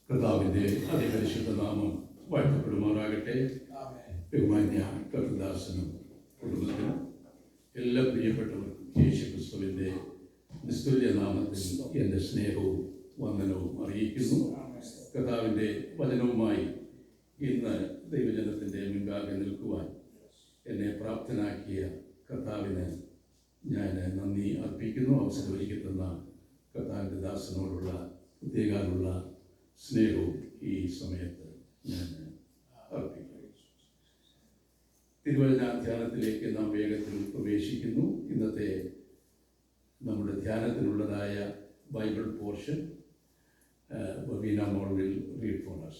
കർത്താവിന്റെ അതിപരിശുദ്ധ നാമം വാഴ്ത്തപ്പെടുമാറാകട്ടെ. ബഹുമാന്യ കർത്തദാസനും കുടുംബത്തിനും എല്ലാ പ്രിയപ്പെട്ടവർക്കും യേശു ക്രിസ്തുവിന്റെ നിസ്തുല്യ നാമത്തിൽ എൻ്റെ സ്നേഹവും വന്ദനവും അറിയിക്കുന്നു. കർത്താവിന്റെ വചനവുമായി ഇന്ന് ദൈവജനത്തിന്റെ മുൻപാകെ നിൽക്കുവാൻ എന്നെ പ്രാപ്തനാക്കിയ കർത്താവിന് ഞാൻ നന്ദി അർപ്പിക്കുന്നു. അവസരമൊരുക്കി തന്ന കർത്താവിന്റെ ദാസനോടുള്ള പ്രത്യേകമുള്ള സ്നേഹവും ഈ സമയത്ത് ഞാൻ അർപ്പിക്കുന്നു. തിരുവചന ധ്യാനത്തിലേക്ക് നാം വേഗത്തിൽ പ്രവേശിക്കുന്നു. ഇന്നത്തെ നമ്മുടെ ധ്യാനത്തിനുള്ളതായ bible portion Bhavina Moore will read for us.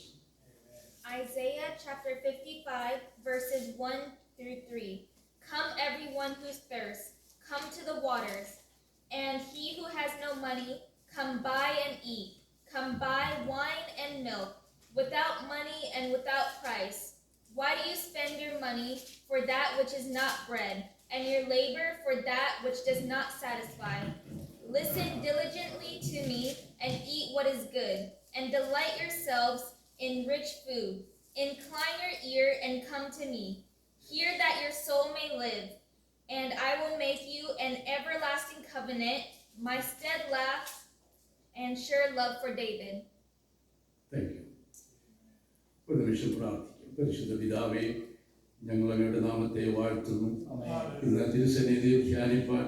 Isaiah chapter 55 verses 1 through 3. Come everyone who thirsts, come to the waters, and he who has no money, come buy and eat. Come buy wine and milk, without money and without price. Why do you spend your money for that which is not bread, and your labor for that which does not satisfy? Listen diligently to me and eat what is good, and delight yourselves in rich food. Incline your ear and come to me. Hear that your soul may live, and I will make you an everlasting covenant, my steadfast and sure love for David. Thank you. ഒരു നിമിഷം പ്രാർത്ഥിക്കും. പരിശുദ്ധ പിതാവേ, ഞങ്ങൾ അങ്ങയുടെ നാമത്തെ വാഴ്ത്തുന്നു. ഇന്ന് തിരുസന്നിധിയിൽ ധ്യാനിപ്പാൻ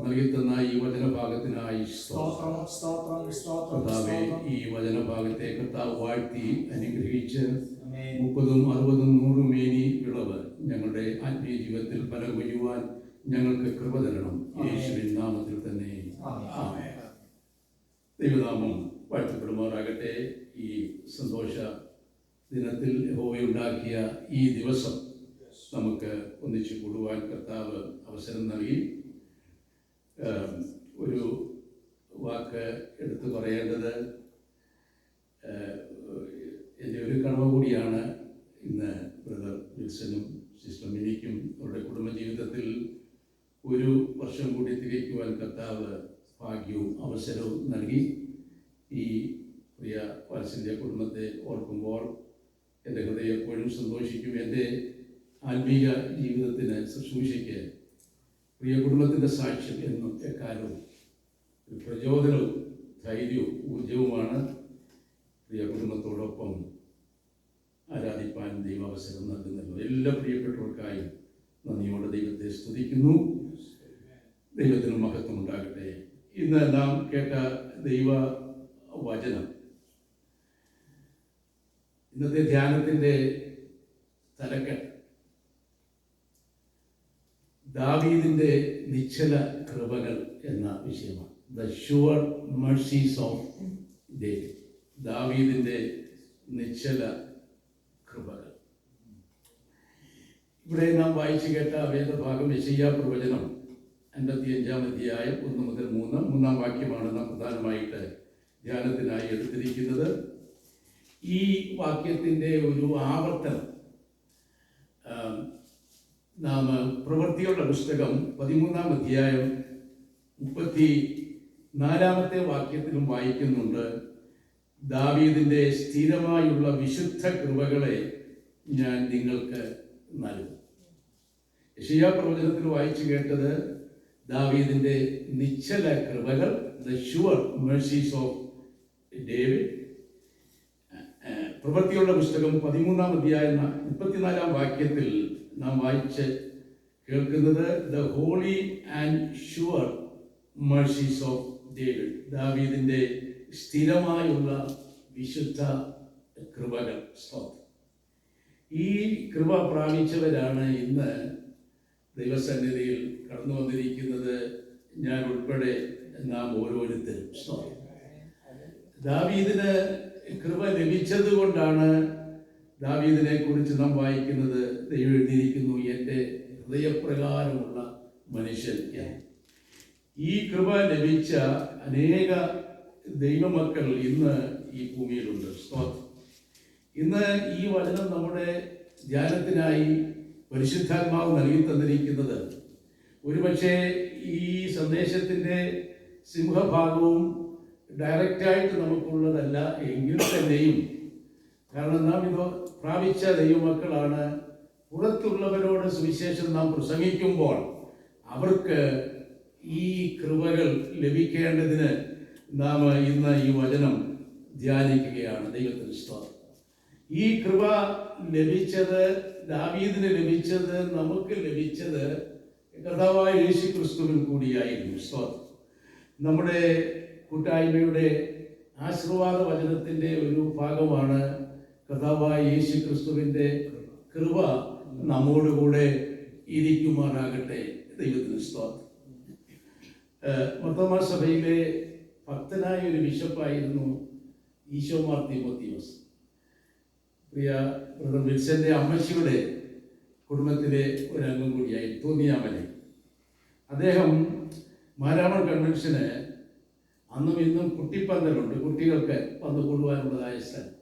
നൽകി തന്ന ഈ വചനഭാഗത്തിനായി കർത്താവേ, ഈ വചനഭാഗത്തെ കർത്താവ് വാഴ്ത്തി അനുഗ്രഹിച്ച് 30, 60, 100 മേനി വിളവ് ഞങ്ങളുടെ ആത്മീയ ജീവിതത്തിൽ ഫലം കൊയ്യുവാൻ ഞങ്ങൾക്ക് കൃപ തരണം. യേശുവിൻ നാമത്തിൽ തന്നെ ആമേൻ. ദൈവനാമം വാഴ്ത്തപ്പെടുമാറാകട്ടെ. ഈ സന്തോഷ ദിനത്തിൽ യഹോവയുണ്ടാക്കിയ ഈ ദിവസം നമുക്ക് ഒന്നിച്ചു കൂടുവാൻ കർത്താവ് അവസരം നൽകി. ഒരു വാക്ക് എടുത്തു പറയേണ്ടത് എൻ്റെ ഒരു കടമ കൂടിയാണ്. ഇന്ന് ബ്രദർ വിൽസനും സിസ്റ്റർ മിനിക്കും അവരുടെ കുടുംബജീവിതത്തിൽ ഒരു വർഷം കൂടി തികയ്ക്കുവാൻ കർത്താവ് ഭാഗ്യവും അവസരവും നൽകി. ഈ പ്രിയ വാത്സല്യ കുടുംബത്തെ ഓർക്കുമ്പോൾ എൻ്റെ ഹൃദയം എപ്പോഴും സന്തോഷിക്കും. എൻ്റെ ആത്മീയ ജീവിതത്തിന് ശുശ്രൂഷയ്ക്ക് പ്രിയ കുടുംബത്തിൻ്റെ സാക്ഷ്യം എന്നും എക്കാലവും ഒരു പ്രചോദനവും ധൈര്യവും ഊർജവുമാണ്. പ്രിയ കുടുംബത്തോടൊപ്പം ആരാധിപ്പാൻ ദൈവം അവസരം നൽകുന്നല്ലോ. എല്ലാ പ്രിയപ്പെട്ടവർക്കായും നന്ദിയോടെ ദൈവത്തെ സ്തുതിക്കുന്നു. ദൈവത്തിന് മഹത്വം ഉണ്ടാകട്ടെ. ഇന്ന് നാം കേട്ട ദൈവ വചനം ഇന്നത്തെ ധ്യാനത്തിൻ്റെ തലക്കെട്ട് ദാവീദിന്റെ നിശ്ചല കൃപകൾ എന്ന വിഷയമാണ്. The sure mercies of David. ദാവീദിന്റെ നിശ്ചല കൃപകൾ. ഇവിടെ നാം വായിച്ചു കേട്ട വേദഭാഗം യെശയ്യാ പ്രവചനം 55-ാം അധ്യായം 1 മുതൽ 3-ാം വാക്യമാണ് നാം പ്രധാനമായിട്ട് ധ്യാനത്തിനായി എടുത്തിരിക്കുന്നത്. ഈ വാക്യത്തിൻ്റെ ഒരു ആവർത്തനം നാം പ്രവൃത്തികളുടെ പുസ്തകം 13-ാം അധ്യായം 34-ാമത്തെ വാക്യത്തിലും വായിക്കുന്നുണ്ട്. ദാവീദിന്റെ സ്ഥിരമായുള്ള വിശുദ്ധ കൃപകളെ ഞാൻ നിങ്ങൾക്ക് നൽകും. യെശയ്യാ പ്രവചനത്തിൽ വായിച്ചു കേട്ടത് ദാവീദിന്റെ നിശ്ചല കൃപകൾ, the sure mercies of David. പ്രവൃത്തികളുടെ പുസ്തകം 13-ാം അധ്യായം 34-ാം വാക്യത്തിൽ നാം വായിച്ച് കേൾക്കുന്നത് the holy and sure mercies of David. ദാവീദിന്റെ സ്ഥിരമായുള്ള വിശുദ്ധ കൃപകൾ. ഈ കൃപ പ്രാപിച്ചവരാണ് ഇന്ന് ദൈവസന്നിധിയിൽ കടന്നു വന്നിരിക്കുന്നത്. ഞാൻ ഉൾപ്പെടെ നാം ഓരോരുത്തരും. ദാവീദിന് കൃപ ലഭിച്ചത് കൊണ്ടാണ് ദാവീദിനെ കുറിച്ച് നാം വായിക്കുന്നത്. ദൈവം എഴുതിയിരിക്കുന്നു, എൻ്റെ ഹൃദയപ്രകാരമുള്ള മനുഷ്യൻ. ഈ കൃപ ലഭിച്ച അനേക ദൈവമക്കൾ ഇന്ന് ഈ ഭൂമിയിലുണ്ട്. ഇന്ന് ഈ വചനം നമ്മുടെ ധ്യാനത്തിനായി പരിശുദ്ധാത്മാവ് നൽകി തന്നിരിക്കുന്നത് ഒരുപക്ഷെ ഈ സന്ദേശത്തിൻ്റെ സിംഹഭാഗവും ഡയറക്റ്റായിട്ട് നമുക്കുള്ളതല്ല എങ്കിൽ തന്നെയും, കാരണം നാം ഇത് പ്രാപിച്ച ദൈവമക്കളാണ്. പുറത്തുള്ളവരോട് സുവിശേഷം നാം പ്രസംഗിക്കുമ്പോൾ അവർക്ക് ഈ കൃപകൾ ലഭിക്കേണ്ടതിന് നാം ഇന്ന് ഈ വചനം ധ്യാനിക്കുകയാണ്. ദൈവത്തിന് സ്തോത്രം. ഈ കൃപ ലഭിച്ചത്, ദാവീദിന് ലഭിച്ചത്, നമുക്ക് ലഭിച്ചത് കർത്താവായ യേശു ക്രിസ്തുവിൽ കൂടിയായിരുന്നു. സ്തോത്രം. നമ്മുടെ കൂട്ടായ്മയുടെ ആശീർവാദ വചനത്തിൻ്റെ ഒരു ഭാഗമാണ് കർത്താവായ യേശു ക്രിസ്തുവിൻ്റെ കൃപ നമ്മോടുകൂടെ ഇരിക്കുമാറാകട്ടെ. ദൈവത്തിന് സ്തോത്രം. മർത്തോമാ സഭയിലെ ഭക്തനായ ഒരു ബിഷപ്പായിരുന്നു ഈശോ മാർ തീമോത്തിയോസ്. പ്രിയ ബ്രദർ വിൽസന്റെ അമ്മച്ചിയുടെ കുടുംബത്തിലെ ഒരംഗം കൂടിയായി തോന്നിയാമലെ. അദ്ദേഹം മാരാമൺ കൺവെൻഷന് അന്നും ഇന്നും കുട്ടിപ്പന്തലുണ്ട്, കുട്ടികൾക്ക് വന്നു കൂടുവാനുള്ളതായ സ്ഥലം.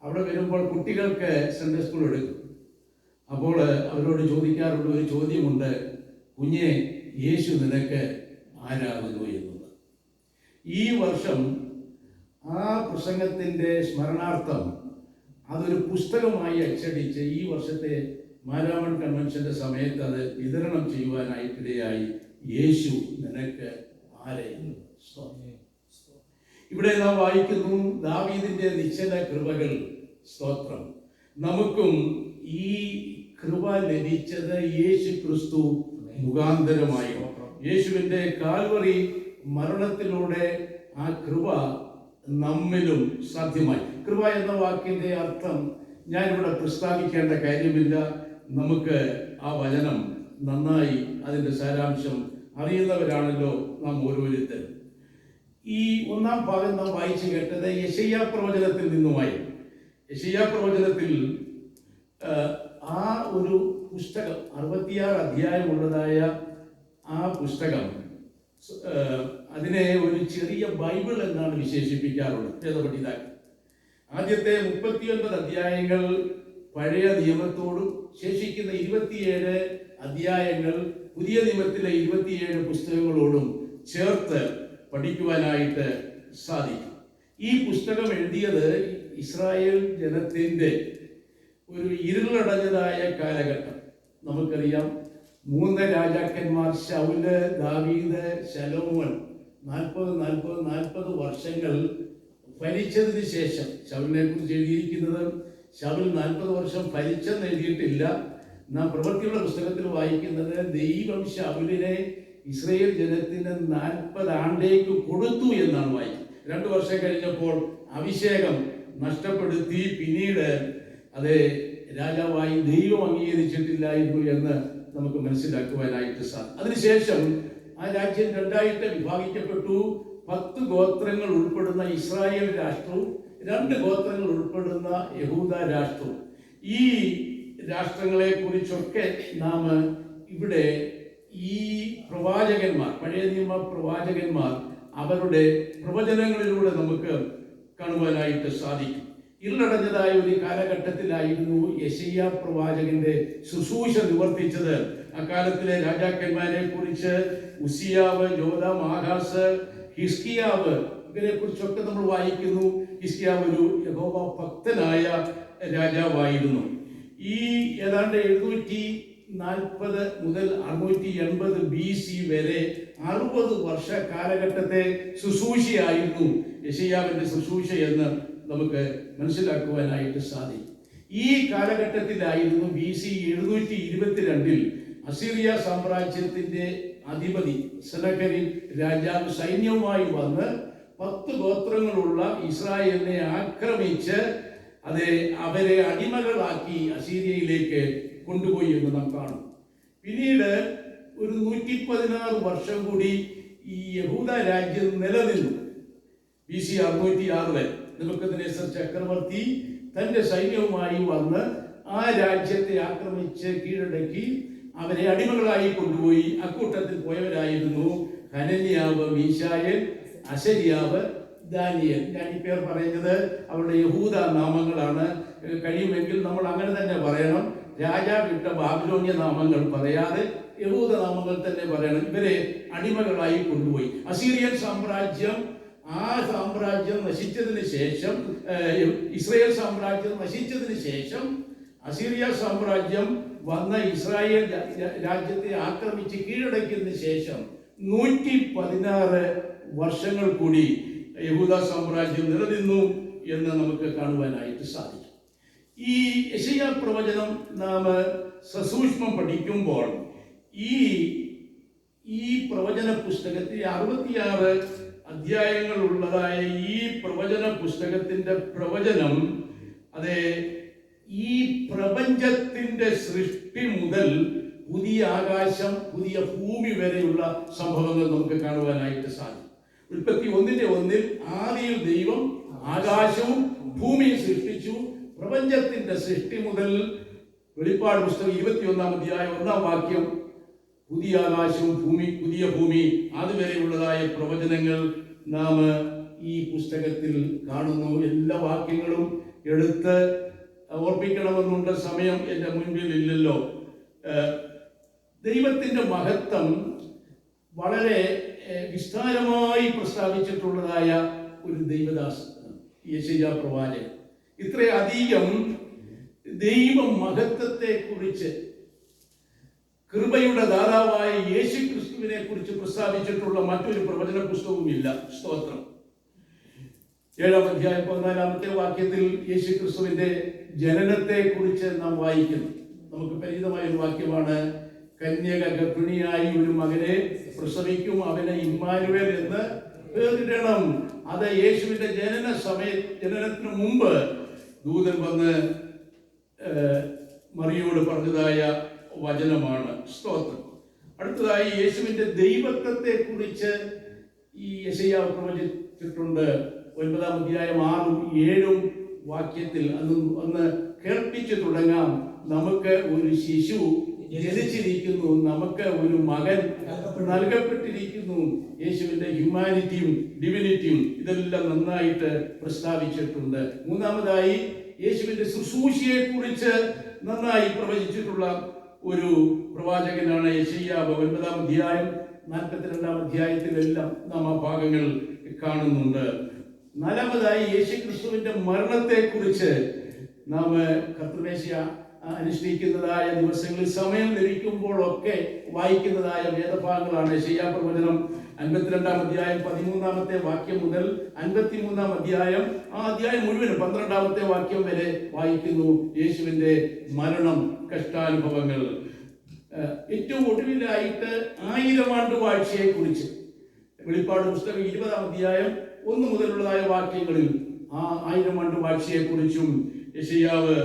അവിടെ വരുമ്പോൾ കുട്ടികൾക്ക് സൺഡേ സ്കൂൾ എടുക്കും. അപ്പോൾ അവരോട് ചോദിക്കാറുള്ള ഒരു ചോദ്യമുണ്ട്, കുഞ്ഞെ, യേശു നിനക്ക് ആരാകുന്നു എന്നുള്ളത്. ഈ വർഷം ആ പ്രസംഗത്തിൻ്റെ സ്മരണാർത്ഥം അതൊരു പുസ്തകമായി അച്ചടിച്ച് ഈ വർഷത്തെ മാരാമൺ കൺവെൻഷന്റെ സമയത്ത് അത് വിതരണം ചെയ്യുവാനായിട്ടിടയായി. യേശു നിനക്ക് ആരെ. ഇവിടെ നാം വായിക്കുന്നു ദാവീദിന്റെ നിശ്ചല കൃപകൾ. സ്തോത്രം. നമുക്കും ഈ കൃപ ലഭിച്ചത് യേശു ക്രിസ്തു മുഖാന്തരമായി. യേശുവിന്റെ കാൽവറി മരണത്തിലൂടെ ആ കൃപ നമ്മിലും സാധ്യമായി. കൃപ എന്ന വാക്കിന്റെ അർത്ഥം ഞാനിവിടെ പ്രസ്താവിക്കേണ്ട കാര്യമില്ല. നമുക്ക് ആ വചനം നന്നായി അതിൻ്റെ സാരാംശം അറിയുന്നവരാണല്ലോ നാം ഓരോരുത്തരും. ഈ ഒന്നാം ഭാഗം നാം വായിച്ചു കേട്ടത് യെശയ്യാ പ്രവചനത്തിൽ നിന്നുമായി. യെശയ്യാ പ്രവചനത്തിൽ ആ ഒരു പുസ്തകം 66 അധ്യായമുള്ളതായ ആ പുസ്തകം, അതിനെ ഒരു ചെറിയ ബൈബിൾ എന്നാണ് വിശേഷിപ്പിക്കാറുള്ളത് വേദപണ്ഡിതർ. ആദ്യത്തെ 39 അധ്യായങ്ങൾ പഴയ നിയമത്തോടും ശേഷിക്കുന്ന 27 അധ്യായങ്ങൾ പുതിയ നിയമത്തിലെ 27 പുസ്തകങ്ങളോടും ചേർത്ത് പഠിക്കുവാനായിട്ട് സാധിക്കും. ഈ പുസ്തകം എഴുതിയത് ഇസ്രായേൽ ജനത്തിൻ്റെ ഒരു ഇരുളടഞ്ഞതായ കാലഘട്ടം. നമുക്കറിയാം, 3 രാജാക്കന്മാർ ശൗല്, ദാവീദ്, ശലോമോൻ 40 വർഷങ്ങൾ ഭരിച്ചതിന് ശേഷം, ശൗലിനെ കുറിച്ച് എഴുതിയിരിക്കുന്നത് ശൗൽ 40 വർഷം ഭരിച്ചെന്ന് എഴുതിയിട്ടില്ല. നാം പ്രവൃത്തിയുള്ള പുസ്തകത്തിൽ വായിക്കുന്നത് ദൈവം ശൗലിനെ ഇസ്രായേൽ ജനത്തിന് 40 ആണ്ടേക്ക് കൊടുത്തു എന്നാണ് വായിക്കുന്നത്. 2 വർഷം കഴിഞ്ഞപ്പോൾ അഭിഷേകം നഷ്ടപ്പെടുത്തി. പിന്നീട് അത് രാജാവായി ദൈവം അംഗീകരിച്ചിട്ടില്ലായിരുന്നു എന്ന് നമുക്ക് മനസ്സിലാക്കുവാനായിട്ട് സാധിക്കും. അതിനുശേഷം ആ രാജ്യം 2ആയിട്ട് വിഭാഗിക്കപ്പെട്ടു. 10 ഗോത്രങ്ങൾ ഉൾപ്പെടുന്ന ഇസ്രായേൽ രാഷ്ട്രവും 2 ഗോത്രങ്ങൾ ഉൾപ്പെടുന്ന യഹൂദ രാഷ്ട്രവും. ഈ രാഷ്ട്രങ്ങളെ കുറിച്ചൊക്കെ നാം ഇവിടെ ഈ പ്രവാചകന്മാർ, പഴയ നിയമ പ്രവാചകന്മാർ അവരുടെ പ്രവചനങ്ങളിലൂടെ നമുക്ക് കാണുവാനായിട്ട് സാധിക്കും. ഇരുളടഞ്ഞതായ ഒരു കാലഘട്ടത്തിലായിരുന്നു യെശയ്യാ പ്രവാചകന്റെ ശുശ്രൂഷ നിവർത്തിച്ചത്. അക്കാലത്തിലെ രാജാക്കന്മാരെ കുറിച്ച് ഉസിയാവ്, യോഥാം, ആഹാസ്, ഹിസ്കിയാവ്, ഇവരെ കുറിച്ചൊക്കെ നമ്മൾ വായിക്കുന്നു. ഹിസ്കിയാവ് ഒരു യഹോവ ഭക്തനായ രാജാവായിരുന്നു. ഈ ഏതാണ്ട് 740 മുതൽ 680 BC വരെ 60 വർഷ കാലഘട്ടത്തെ ശുശ്രൂഷയായിരുന്നു യെശയ്യാവിന്റെ ശുശ്രൂഷ എന്ന് നമുക്ക് മനസ്സിലാക്കുവാനായിട്ട് സാധിക്കും. ഈ കാലഘട്ടത്തിലായിരുന്നു BC 722 അസീറിയ സാമ്രാജ്യത്തിന്റെ അധിപതി സെനഖെരീബ് രാജാവ് സൈന്യവുമായി വന്ന് 10 ഗോത്രങ്ങളുള്ള ഇസ്രായേലിനെ ആക്രമിച്ച് അവരെ അടിമകളാക്കി അസീരിയയിലേക്ക് കൊണ്ടുപോയി എന്ന് നാം കാണും. പിന്നീട് ഒരു 116 വർഷം കൂടി ഈ യഹൂദ രാജ്യം നിലനിന്നു. BC 606 വരെ നെബൂഖദ്നേസർ ചക്രവർത്തി തന്റെ സൈന്യവുമായി വന്ന് ആ രാജ്യത്തെ ആക്രമിച്ച് കീഴടക്കി അവരെ അടിമകളായി കൊണ്ടുപോയി. അക്കൂട്ടത്തിൽ പോയവരായിരുന്നു ഹനന്യാവ്, മീശായേൽ, അശര്യാവ്, ദാനിയേൽ. ഞാൻ ഈ പേർ പറയുന്നത് അവരുടെ യഹൂദ നാമങ്ങളാണ്. കഴിയുമെങ്കിൽ നമ്മൾ അങ്ങനെ തന്നെ പറയണം. രാജാവിട്ട ബാബിലോന്യ നാമങ്ങൾ പറയാതെ യഹൂദ നാമങ്ങൾ തന്നെ പറയണം. ഇവരെ അടിമകളായി കൊണ്ടുപോയി. അസീറിയൻ സാമ്രാജ്യം, ആ സാമ്രാജ്യം നശിച്ചതിന് ശേഷം, ഇസ്രായേൽ സാമ്രാജ്യം നശിച്ചതിന് ശേഷം അസീറിയ സാമ്രാജ്യം വന്ന ഇസ്രായേൽ രാജ്യത്തെ ആക്രമിച്ച് കീഴടക്കിയതിന് ശേഷം 116 വർഷങ്ങൾ കൂടി യഹൂദ സാമ്രാജ്യം നിലനിന്നു എന്ന് നമുക്ക് കാണുവാനായിട്ട് സാധിക്കും. ഈ യെശയ്യാ പ്രവചനം നാം സസൂക്ഷ്മം പഠിക്കുമ്പോൾ ഈ പ്രവചന പുസ്തകത്തിൽ 66 അധ്യായങ്ങൾ ഉള്ളതായ ഈ പ്രവചന പുസ്തകത്തിന്റെ പ്രവചനം ഈ പ്രപഞ്ചത്തിന്റെ സൃഷ്ടി മുതൽ പുതിയ ആകാശം, പുതിയ ഭൂമി വരെയുള്ള സംഭവങ്ങൾ നമുക്ക് കാണുവാനായിട്ട് സാധിക്കും. ഉൽപ്പത്തി 1:1 ആദിയിൽ ദൈവം ആകാശവും ഭൂമിയും സൃഷ്ടിച്ചു. പ്രപഞ്ചത്തിന്റെ സൃഷ്ടി മുതൽ വെളിപ്പാട് പുസ്തകം 21-ാം അധ്യായം 1-ാം വാക്യം പുതിയ ആകാശവും പുതിയ ഭൂമി അതുവരെയുള്ളതായ പ്രവചനങ്ങൾ നാം ഈ പുസ്തകത്തിൽ കാണുന്നു. എല്ലാ വാക്യങ്ങളും എടുത്ത് ഓർപ്പിക്കണമെന്നുണ്ട്. സമയം എൻ്റെ മുൻപിൽ ഇല്ലല്ലോ. ദൈവത്തിന്റെ മഹത്വം വളരെ വിസ്താരമായി പ്രസ്താവിച്ചിട്ടുള്ളതായ ഒരു ദൈവദാസൻ യെശയ്യാ പ്രവാചകൻ. ഇത്രയധികം ദൈവ മഹത്വത്തെ കുറിച്ച്, കൃപയുടെ ദാതാവായ യേശു ക്രിസ്തുവിനെ കുറിച്ച് പ്രസ്താവിച്ചിട്ടുള്ള മറ്റൊരു പ്രവചന പുസ്തകവും ഇല്ല. സ്തോത്രം. 7-ാം അധ്യായം 14-ാമത്തെ വാക്യത്തിൽ യേശു ക്രിസ്തുവിന്റെ ജനനത്തെ കുറിച്ച് നാം വായിക്കുന്നു. നമുക്ക് പരിചിതമായ ഒരു വാക്യമാണ്. കന്യക ഗർഭിണിയായി ഒരു മകനെ പ്രസവിക്കും, അവനെ ഇമ്മാനുവേൽ എന്ന് പേരിടണം. അത് യേശുവിന്റെ ജനനത്തിന് മുമ്പ് ദൂതൻ വന്ന് മറിയോട് പറഞ്ഞതായ വചനമാണ്. സ്തോത്രം. അടുത്തതായി യേശുവിന്റെ ദൈവത്വത്തെ കുറിച്ച് ഈ യെശയ്യാ പ്രവചിച്ചിട്ടുണ്ട്. 9-ാം അധ്യായം 6-ഉം 7-ഉം വാക്യത്തിൽ അന്ന് കേൾപ്പിച്ചു തുടങ്ങാം. നമുക്ക് ഒരു ശിശു ജനിച്ചിരിക്കുന്നു, നമുക്ക് ഒരു മകൻ നൽകപ്പെട്ടിരിക്കുന്നു. യേശുവിന്റെ ഹ്യൂമാനിറ്റിയും ഡിവിനിറ്റിയും ഇതെല്ലാം നന്നായിട്ട് പ്രസ്താവിച്ചിട്ടുണ്ട്. മൂന്നാമതായി യേശുവിന്റെ ശുശ്രൂഷയെ കുറിച്ച് നന്നായി പ്രവചിച്ചിട്ടുള്ള ഒരു പ്രവാചകനാണ് യെശയ്യാവ്. 9-ാം അധ്യായം 42-ാം അധ്യായത്തിലെല്ലാം നാം ആ ഭാഗങ്ങൾ കാണുന്നുണ്ട്. നാലാമതായി യേശുക്രിസ്തുവിന്റെ മരണത്തെക്കുറിച്ച് നാം കർത്തൃമേശ അനുഷ്ഠിക്കുന്നതായ ദിവസങ്ങളിൽ സമയം ലഭിക്കുമ്പോഴൊക്കെ വായിക്കുന്നതായ വേദഭാഗങ്ങളാണ്. യെശയ്യാ പ്രവചനം 52-ാം അധ്യായം 13-ാമത്തെ വാക്യം മുതൽ 53-ാം അധ്യായം, ആ അധ്യായം മുഴുവനും 12-ാമത്തെ വാക്യം വരെ വായിക്കുന്നു. യേശുവിന്റെ മരണം, കഷ്ടാനുഭവങ്ങൾ. ഏറ്റവും ഒടുവിലായിട്ട് 1000 ആണ്ട് വാഴ്ചയെ കുറിച്ച് വെളിപ്പാട് പുസ്തകം 20-ാം അധ്യായം 1 മുതലുള്ളതായ വാക്യങ്ങളിൽ ആ 1000 ആണ്ട് വാഴ്ചയെ കുറിച്ചും യെശയ്യാവ്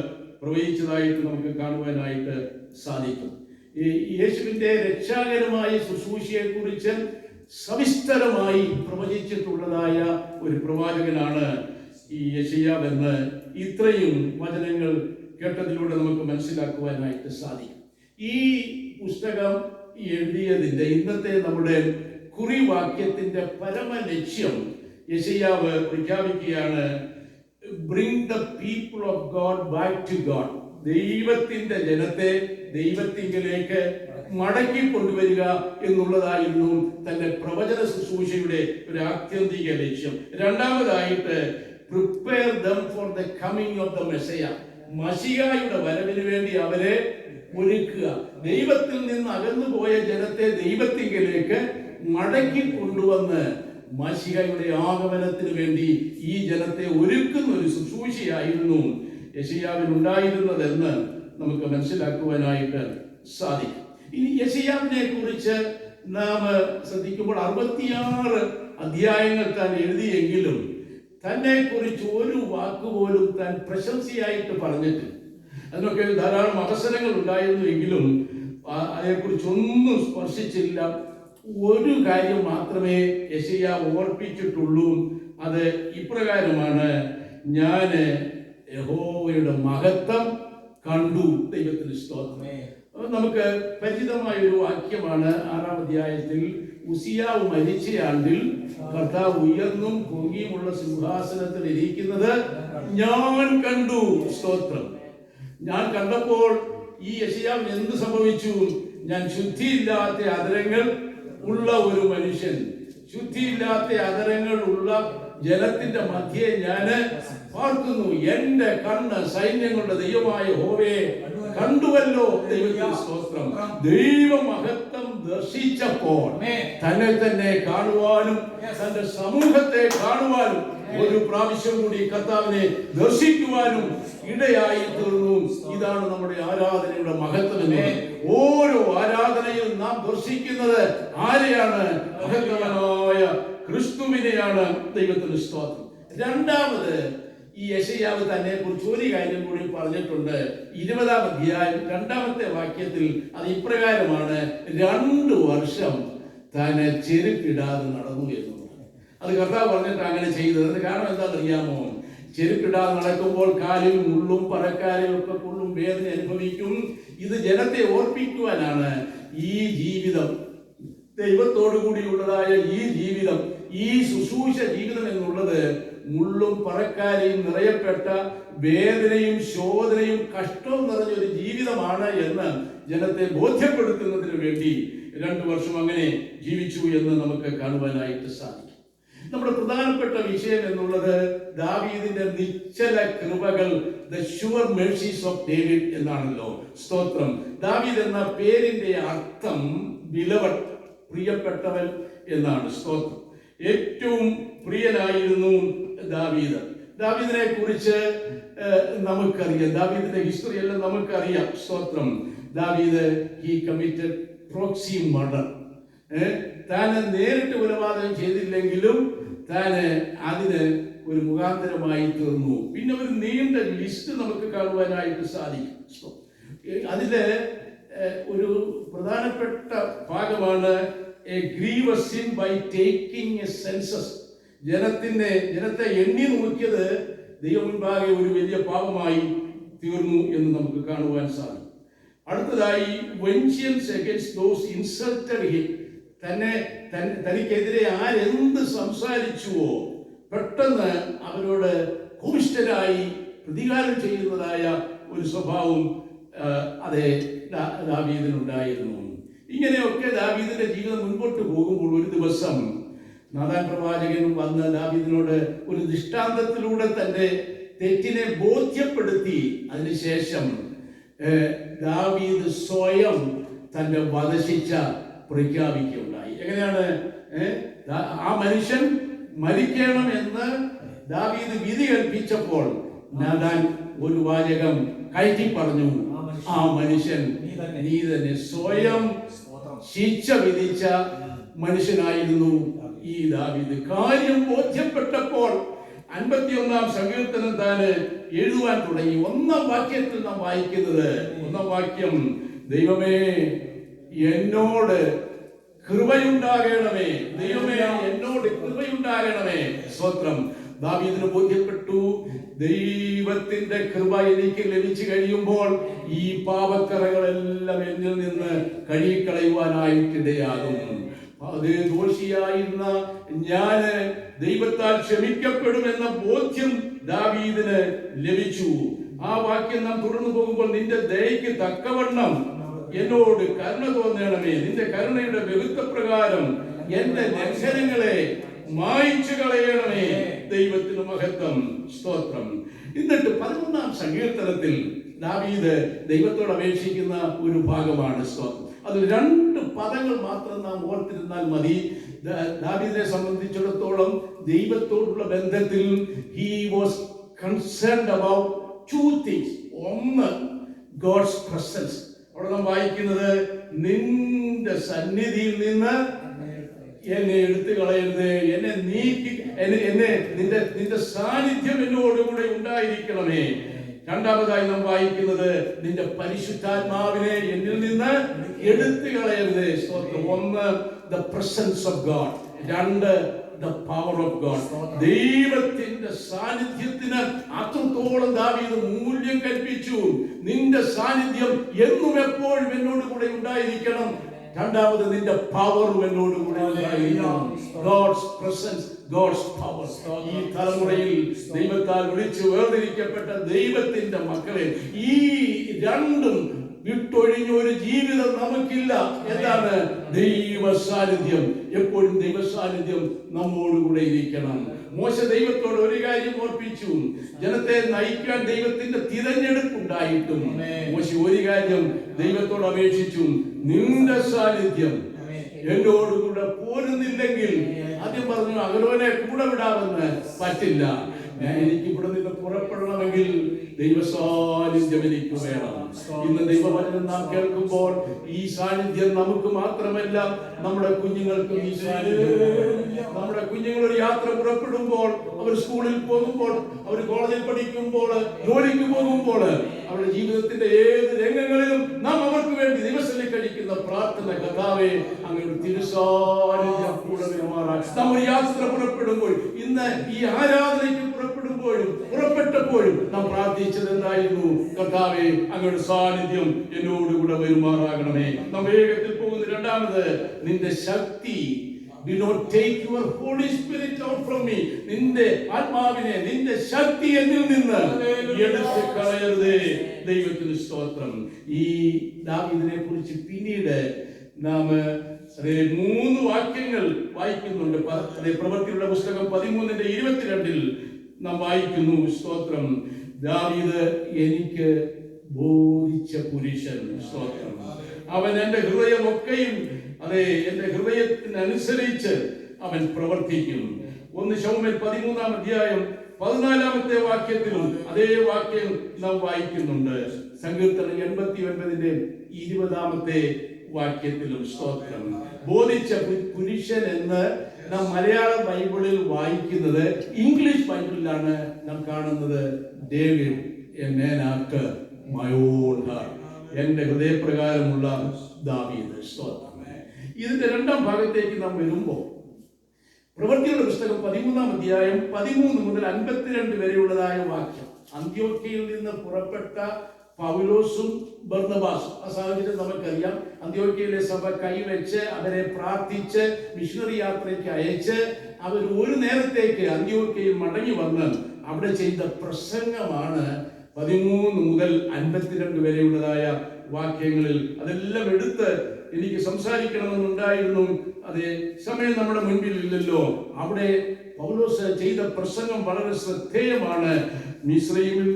പ്രവചിച്ചതായിട്ട് നമുക്ക് കാണുവാനായിട്ട് സാധിക്കും. ഈ യേശുവിന്റെ രക്ഷാകരമായ ശുശ്രൂഷയെ കുറിച്ച് സവിസ്തരമായി പ്രവചിച്ചിട്ടുള്ളതായ ഒരു പ്രവാചകനാണ് ഈ യെശയ്യാവ് എന്ന് ഇത്രയും വചനങ്ങൾ കേട്ടതിലൂടെ നമുക്ക് മനസ്സിലാക്കുവാനായിട്ട് സാധിക്കും. ഈ പുസ്തകം എഴുതിയതിന്റെ ഇന്നത്തെ നമ്മുടെ കുറിവാക്യത്തിന്റെ പരമ ലക്ഷ്യം യെശയ്യാവ് പ്രഖ്യാപിക്കുകയാണ്: bring the people of God back to God. ദൈവത്തിന്റെ ജനത്തെ ദൈവത്തിങ്കിലേക്ക് മടക്കി കൊണ്ടുവരിക എന്നുള്ളതായിരുന്നു തന്റെ പ്രവചന ശുശ്രൂഷയുടെ ഒരു ആത്യന്തിക ലക്ഷ്യം. രണ്ടാമതായിട്ട് prepare them for the coming of the Messiah. മശിഹായുടെ വരവിന് വേണ്ടി അവരെ ഒരുക്കുക. ദൈവത്തിൽ നിന്ന് അകന്നുപോയ ജനത്തെ ദൈവത്തിങ്കിലേക്ക് മടക്കി കൊണ്ടുവന്ന് മശിഹായുടെ ആഗമനത്തിന് വേണ്ടി ഈ ജനത്തെ ഒരുക്കുന്ന ഒരു ശുശ്രൂഷയായിരുന്നു യെശയ്യാവിനുണ്ടായിരുന്നതെന്ന് നമുക്ക് മനസ്സിലാക്കുവാനായിട്ട് സാധിക്കും. ഇനി യെശയ്യാവിനെ കുറിച്ച് നാം ശ്രദ്ധിക്കുമ്പോൾ 66 അധ്യായങ്ങൾ താൻ എഴുതിയെങ്കിലും തന്നെ കുറിച്ച് ഒരു വാക്കുപോലും താൻ പ്രശംസയായിട്ട് പറഞ്ഞിട്ടില്ല. അതിനൊക്കെ ധാരാളം അവസരങ്ങൾ ഉണ്ടായിരുന്നുവെങ്കിലും അതേക്കുറിച്ചൊന്നും സ്പർശിച്ചില്ല. ഒരു കാര്യം മാത്രമേ യെശയ്യാവ് ഓർപ്പിച്ചിട്ടുള്ളൂ. അത് ഇപ്രകാരമാണ്: ഞാൻ യഹോവയുടെ മഹത്വം കണ്ടു. ദൈവത്തിന് സ്തോത്രം. നമുക്ക് പരിചിതമായ ഒരു വാക്യമാണ് 6-ാം അധ്യായത്തിൽ. ഉസിയാവ് മരിച്ച ആണ്ടിൽ കർത്താവ് ഉയർന്നും പൊങ്ങിയുമുള്ള സിംഹാസനത്തിൽ ഇരിക്കുന്നത് ഞാൻ കണ്ടു. സ്തോത്രം. ഞാൻ കണ്ടപ്പോൾ ഈ യെശയ്യാവിന് എന്ത് സംഭവിച്ചു? ഞാൻ ശുദ്ധിയില്ലാത്ത അധരങ്ങൾ ഉള്ള ഒരു മനുഷ്യൻ, ശുദ്ധിയില്ലാത്ത അധരങ്ങൾ ഉള്ള ജനത്തിന്റെ മധ്യേ ഞാൻ പാർക്കുന്നു. എന്റെ കണ്ണ് സൈന്യങ്ങളുടെ ദൈവമായ യഹോവയെ കണ്ടുവല്ലോ. ദൈവത്തിന് സ്തോത്രം. ദൈവമഹത്വം ദർശിച്ചപ്പോൾ തന്നെ തന്നെ കാണുവാനും തന്റെ സമൂഹത്തെ കാണുവാനും ഒരു പ്രാവശ്യം കൂടി കർത്താവിനെ ദർശിക്കുവാനും ഇടയായി തീർന്നു. ഇതാണ് നമ്മുടെ ആരാധനയുടെ മഹത്വം എന്ന്. ഓരോ ആരാധനയും നാം ദർശിക്കുന്നത് ആരെയാണ്? മഹത്വവാനായ ക്രിസ്തുവിനെയാണ്. ദൈവത്തിന് സ്തോത്രം. രണ്ടാമത് ഈ യെശയ്യാവ് തന്നെ കുറിച്ച് ഒരു കാര്യം കൂടി പറഞ്ഞിട്ടുണ്ട്. 20-ാം അധ്യായം 2-ാമത്തെ വാക്യത്തിൽ അത് ഇപ്രകാരമാണ്: 2 വർഷം താൻ ചെരുപ്പിടാതെ നടന്നു എന്നുള്ളത്. അത് കർത്താവ് പറഞ്ഞിട്ട് അങ്ങനെ ചെയ്തത്. അതിന് കാരണം എന്താണെന്നറിയാമോ? ചെരുപ്പിടാതെ നടക്കുമ്പോൾ കാലിൽ മുള്ളും പറക്കാലും ഒക്കെ കൊള്ളും, വേദന അനുഭവിക്കും. ഇത് ജനത്തെ ഓർപ്പിക്കുവാനാണ്. ഈ ജീവിതം, ദൈവത്തോടു കൂടിയുള്ളതായ ഈ ജീവിതം, ഈ ശുശ്രൂഷ ജീവിതം എന്നുള്ളത് മുള്ളും പറക്കാരെയും നിറയപ്പെട്ട വേദനയും ശോധനയും കഷ്ടവും നിറഞ്ഞൊരു ജീവിതമാണ് എന്ന് ജനത്തെ ബോധ്യപ്പെടുത്തുന്നതിന് വേണ്ടി 2 വർഷം അങ്ങനെ ജീവിച്ചു എന്ന് നമുക്ക് കാണുവാനായിട്ട് സാധിക്കും. നമ്മുടെ പ്രധാനപ്പെട്ട വിഷയം എന്നുള്ളത് ദാവീദിന്റെ നിശ്ചല കൃപകൾ, the sure mercies of David എന്നാണല്ലോ. സ്തോത്രം. ദാവീദ് എന്ന പേരിന്റെ അർത്ഥം ബിലവഡ്, പ്രിയപ്പെട്ടവൻ എന്നാണ്. സ്തോത്രം. ഏറ്റവും പ്രിയനായിരുന്നു ദാവീദ്. ദാവീദിനെ കുറിച്ച് നമുക്കറിയാം. ദാവീദിന്റെ ഹിസ്റ്ററി എല്ലാം നമുക്കറിയാം. സ്തോത്രം. ദാവീദ് ഹി കമ്മിറ്റഡ് പ്രോക്സി മർഡർ. താൻ നേരിട്ട് കൊലപാതകം ചെയ്തില്ലെങ്കിലും താൻ അതിന് ഒരു മുഖാന്തരമായി തീർന്നു. പിന്നെ ഒരു നീണ്ട ലിസ്റ്റ് നമുക്ക് കാണുവാനായിട്ട് സാധിക്കും. അതില് ഒരു പ്രധാനപ്പെട്ട ഭാഗമാണ് a grievous sin by taking a census. ജനത്തെ എണ്ണി നോക്കിയത് ദൈവം മുൻപാകെ ഒരു വലിയ പാപമായി തീർന്നു എന്ന് നമുക്ക് കാണുവാൻ സാധിക്കും. അടുത്തതായി vengeance against those insulted him. തനിക്കെതിരെ ആരെന്ത് സംസാരിച്ചുവോ പെട്ടെന്ന് അവരോട് കോപിഷ്ഠരായി പ്രതികാരം ചെയ്യുന്നതായ ഒരു സ്വഭാവം അതെ ദാവീദിനുണ്ടായിരുന്നു. ഇങ്ങനെയൊക്കെ ദാവീദിന്റെ ജീവിതം മുൻപോട്ട് പോകുമ്പോൾ ഒരു ദിവസം നാഥാൻ പ്രവാചകൻ വന്ന് ദാവീദിനോട് ഒരു ദൃഷ്ടാന്തത്തിലൂടെ തന്റെ തെറ്റിനെ ബോധ്യപ്പെടുത്തി. അതിനുശേഷം ദാവീദ് സ്വയം തന്റെ വധശിക്ഷ പ്രഖ്യാപിക്കുകയുണ്ടായി. എങ്ങനെയാണ്? ആ മനുഷ്യൻ മരിക്കണമെന്ന് ദാവീദ് വിധി കൽപ്പിച്ചപ്പോൾ നാഥാൻ ഒരു വാചകം കയറ്റി പറഞ്ഞു, ആ മനുഷ്യൻ നീ തന്നെ സ്വയം ശിക്ഷ വിധിച്ച മനുഷ്യനായിരുന്നു ഈ ദാവീദ്. കാര്യം ബോധ്യപ്പെട്ടപ്പോൾ 51-ാം സങ്കീർത്തനം താന് എഴുതുവാൻ തുടങ്ങി. 1-ാം വാക്യത്തിൽ നാം വായിക്കുന്നത്, 1-ാം വാക്യം, ദൈവമേ എന്നോട് കൃപയുണ്ടാകണമേ, ദൈവമേ എന്നോട് കൃപയുണ്ടാകണമേ. സ്തോത്രം. ദാവീദിന് ബോധ്യപ്പെട്ടു, ദൈവത്തിന്റെ കൃപ എനിക്ക് ലഭിച്ചു കഴിയുമ്പോൾ ഈ പാപക്കറകളെല്ലാം എന്നിൽ നിന്ന് കഴുകിക്കളയുവാനായിട്ടിടയാകും. അതേ ദോഷിയായിരുന്ന ഞാന് ദൈവത്താൽ ക്ഷമിക്കപ്പെടുമെന്ന ബോധ്യം ദാവീദിന് ലഭിച്ചു. ആ വാക്യം നാം തുടർന്നു പോകുമ്പോൾ, നിന്റെ ദയയ്ക്ക് തക്കവണ്ണം എന്നോട് കരുണ തോന്നണമേ, നിന്റെ കരുണയുടെ ബഹുത്വപ്രകാരം എന്റെ ലംഘനങ്ങളെ മായ്ച്ചു കളയണമേ. ദൈവത്തിന് മഹത്വം, സ്തോത്രം. എന്നിട്ട് 11-ാം സങ്കീർത്തനത്തിൽ ദാവീദ് ദൈവത്തോട് അപേക്ഷിക്കുന്ന ഒരു ഭാഗമാണ്. സ്തോത്രം. അതിൽ 2 പദങ്ങൾ മാത്രം നാം ഓർത്തിരുന്നാൽ മതി. ദാവീദിനെ സംബന്ധിച്ചിടത്തോളം ദൈവത്തോടുള്ള ബന്ധത്തിൽ he was concerned about 2 things. ഒന്ന്, God's presence. അവിടെ നാം വായിക്കുന്നത്, നിന്റെ സന്നിധിയിൽ നിന്ന് എന്നെ എടുത്തു കളയരുത്, എന്നെ നീക്കി, എന്നെ നിന്റെ സാന്നിധ്യം എന്നോടുകൂടെ ഉണ്ടായിരിക്കണമേ. രണ്ടാമതായി നാം വായിക്കുന്നത്, നിന്റെ പരിശുദ്ധാത്മാവിനെ എന്നിൽ നിന്ന് എടുത്തു കളയരുത്. സ്തോത്രം. ഒന്ന്, the presence of God. 2, the power of God. ദൈവത്തിന്റെ സാന്നിധ്യത്തിന് അത്രത്തോളം ദാവീദ് മൂല്യം കൽപ്പിച്ചു. നിന്റെ സാന്നിധ്യം എന്നും എപ്പോഴും എന്നോട് കൂടെ ഉണ്ടായിരിക്കണം. രണ്ടാമത്, നിന്റെ പവറും എന്നോട് കൂടെ ഉണ്ടായിരിക്കണം. God's presence, God's power. ഈ തലമുറയിൽ ദൈവത്താൽ വിളിച്ചു വേർതിരിക്കപ്പെട്ട ദൈവത്തിന്റെ മക്കളെ, ഈ രണ്ടും വിട്ടൊഴിഞ്ഞ ഒരു ജീവിതം നമുക്കില്ല. എന്താണ്? ദൈവ സാന്നിധ്യം. എപ്പോഴും ദൈവ സാന്നിധ്യം നമ്മോടുകൂടെ ഇരിക്കണം. മോശ ദൈവത്തോട് ഒരു കാര്യം ഓർപ്പിച്ചു, ജനത്തെ നയിക്കാൻ ദൈവത്തിന്റെ തിരഞ്ഞെടുപ്പുണ്ടായിട്ടും മോശ ഒരു കാര്യം ദൈവത്തോട് അപേക്ഷിച്ചു, നിന്റെ സാന്നിധ്യം എന്നോടുകൂടെ പോരുന്നില്ലെങ്കിൽ, ആദ്യം പറഞ്ഞു അഹരോനെ കൂടെ വിടാമെന്ന്, പറ്റില്ല. എനിക്ക് ഇവിടെ നിന്ന് പുറപ്പെടണമെങ്കിൽ ദൈവ സാന്നിധ്യം എനിക്ക് വേണം. ഇന്ന് ദൈവവചനം നാം കേൾക്കുമ്പോൾ ഈ സാന്നിധ്യം നമുക്ക് മാത്രമല്ല, നമ്മുടെ കുഞ്ഞുങ്ങൾക്കും ഈ സാന്നിധ്യം. നമ്മുടെ കുഞ്ഞുങ്ങൾ ഒരു യാത്ര പുറപ്പെടുമ്പോൾ, അവർ സ്കൂളിൽ പോകുമ്പോൾ, അവർ കോളേജിൽ പഠിക്കുമ്പോൾ, ജോലിക്ക് പോകുമ്പോൾ, അവരുടെ ജീവിതത്തിന്റെ ഏത് രംഗങ്ങളിലും നാം അവർക്ക് വേണ്ടി ദിവസത്തിൽ കഴിക്കുന്ന പ്രാർത്ഥന, കർത്താവേ അങ്ങയുടെ തിരുസാന്നിധ്യം കൂടെ പെരുമാറാൻ. നാം ഒരു യാത്ര പുറപ്പെടുമ്പോൾ, ഇന്ന് ഈ ആരാധനയ്ക്ക് പുറപ്പെട്ടപ്പോഴും നാം പ്രാർത്ഥിച്ചത് എന്തായിരുന്നു? കർത്താവേ അങ്ങയുടെ സാന്നിധ്യം എന്നോടുകൂടെ പെരുമാറാകണമേ. നാം വേഗത്തിൽ പോകുന്ന രണ്ടാമത്, നിന്റെ ശക്തി. Do not take your Holy Spirit out from me. നിന്റെ ആത്മാവിനെ, നിന്റെ ശക്തി എന്നിൽ നിന്ന് എടുത്ത് കളയരുതേ. ദൈവത്തിന് സ്തോത്രം. ഈ ദാവീദിനെ കുറിച്ച് പിന്നീട് നാം 3 വാക്യങ്ങൾ വായിക്കുന്നുണ്ട്. പ്രവൃത്തിയുടെ പുസ്തകം 13:22 നാം വായിക്കുന്നു. സ്തോത്രം. ദാവീദ് എനിക്ക് ബോധിച്ച പുരുഷൻ. സ്തോത്രം. അവൻ എന്റെ ഹൃദയമൊക്കെയും, അതെ, എന്റെ ഹൃദയത്തിനനുസരിച്ച് അവൻ പ്രവർത്തിക്കും. 1 ശമൂവേൽ 13-ാം അധ്യായം 14-ാമത്തെ വാക്യത്തിലും അതേ വാക്യം നാം വായിക്കുന്നുണ്ട്. സങ്കീർത്തനം 89-ന്റെ 20-ാമത്തെ വാക്യത്തിലും. സ്തോത്രം. ബോധിച്ച പുരുഷൻ എന്ന് നാം മലയാള ബൈബിളിൽ വായിക്കുന്നത്, ഇംഗ്ലീഷ് ബൈബിളിലാണ് നാം കാണുന്നത്, David a man after my own heart. എന്റെ ഹൃദയപ്രകാരമുള്ള ദാവീദ്. സ്തോത്രം. ഇതിന്റെ 2-ാം ഭാഗത്തേക്ക് നാം വരുമ്പോൾ, പ്രവൃത്തിയുടെ പുസ്തകം 13-ാം അധ്യായം 13 മുതൽ 52 വരെയുള്ളതായ വാക്യം, അന്ത്യോക്യയിൽ നിന്ന് പുറപ്പെട്ട പൗലോസും ബർന്നബാസും. ആ സാഹചര്യം നമുക്കറിയാം. അന്ത്യോക്യയിലെ സഭ കൈവച്ച് അവരെ പ്രാർത്ഥിച്ച് മിഷണറി യാത്രയ്ക്ക് അയച്ച് അവർ ഒരു നേരത്തേക്ക് അന്ത്യോക്യയിൽ മടങ്ങി വന്ന് അവിടെ ചെയ്ത പ്രസംഗമാണ് 13 മുതൽ 52 വരെയുള്ളതായ വാക്യങ്ങളിൽ അതെല്ലാം എടുത്ത് എനിക്ക് സംസാരിക്കണമെന്നുണ്ടായിരുന്നു. അതേ സമയം നമ്മുടെ മുൻപിൽ ഇല്ലല്ലോ. അവിടെ പൗലോസ് ചെയ്ത പ്രസംഗം വളരെ ശ്രദ്ധേയമാണ്. മിസ്രയീമിൽ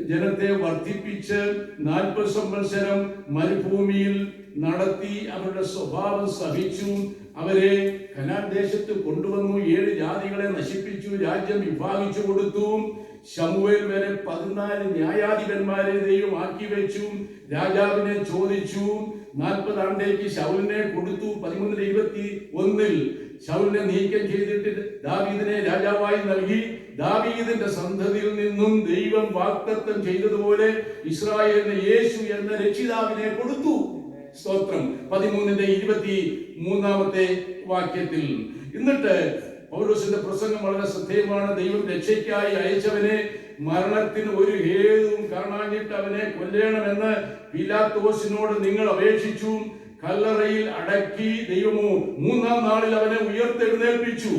ജനത്തെ വർദ്ധിപ്പിച്ച് 40 സംവത്സരം മരുഭൂമിയിൽ നടത്തി അവരുടെ സ്വഭാവം സഹിച്ചു. അവരെ കനാൻ ദേശത്ത് കൊണ്ടുവന്നു. 7 ജാതികളെ നശിപ്പിച്ചു. രാജ്യം വിഭാഗിച്ചു കൊടുത്തു. ശമൂവേൽ വരെ 14 ന്യായാധിപന്മാരെ ദൈവം ആക്കി വെച്ചു. രാജാവിനെ ചോദിച്ചു. 40 ആണ്ടേക്ക് ശൗലിനെ കൊടുത്തു. 13:21 ശൗലിനെ നീക്കം ചെയ്തിട്ട് ദാവീദിനെ രാജാവായി നൽകി. ദാവീദിന്റെ സന്തതിയിൽ നിന്നും ദൈവം വാഗ്ദത്തം ചെയ്തതുപോലെ ഇസ്രായേലിന് യേശു എന്ന രക്ഷിതാവിനെ കൊടുത്തു. സ്തോത്രം. 13:23 വാക്യത്തിൽ. എന്നിട്ട് പൗലോസിന്റെ പ്രസംഗം വളരെ ശ്രദ്ധേയമാണ്. ദൈവം രക്ഷയ്ക്കായി അയച്ചവനെ മരണത്തിന് ഒരു ഹേതുവും കാണാഞ്ഞിട്ട് അവനെ കൊല്ലണമെന്ന് പീലാത്തോസിനോട് നിങ്ങൾ അപേക്ഷിച്ചു. കല്ലറയിൽ അടക്കി. ദൈവമോ 3-ാം നാളിൽ അവനെ ഉയർത്തെഴുന്നേൽപ്പിച്ചു.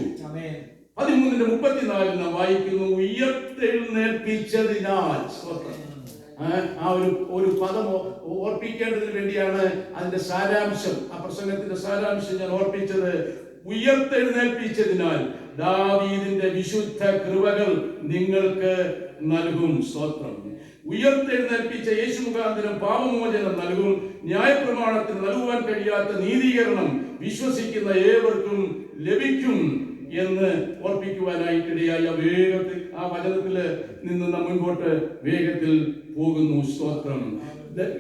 13:34 നാം വായിക്കുന്നു, ഉയർത്തെഴുന്നേൽപ്പിച്ചതിനാൽ. ആ ഒരു പദം ഓർപ്പിക്കേണ്ടതിന് വേണ്ടിയാണ് അതിന്റെ സാരാംശം, ആ പ്രസംഗത്തിന്റെ സാരാംശം ഞാൻ ഓർപ്പിച്ചത്. ഉയർത്തെഴുന്നേൽപ്പിച്ചതിനാൽ ദാവീദിന്റെ വിശുദ്ധ കൃപകൾ നിങ്ങൾക്ക് നൽകും. സ്തോത്രം. ഉയർത്തെഴുന്നേൽപ്പിച്ച യേശു മുഖാന്തരം പാപമോചനം നൽകും. ന്യായപ്രമാണത്തിന് നൽകുവാൻ കഴിയാത്ത നീതീകരണം വിശ്വസിക്കുന്ന ഏവർക്കും ലഭിക്കും എന്ന് ഓർപ്പിക്കുവാനായിട്ടിടയായി വേഗത്തിൽ ആ വചനത്തിൽ നിന്ന് നാം മുൻപോട്ട് വേഗത്തിൽ പോകുന്നു. സ്തോത്രം.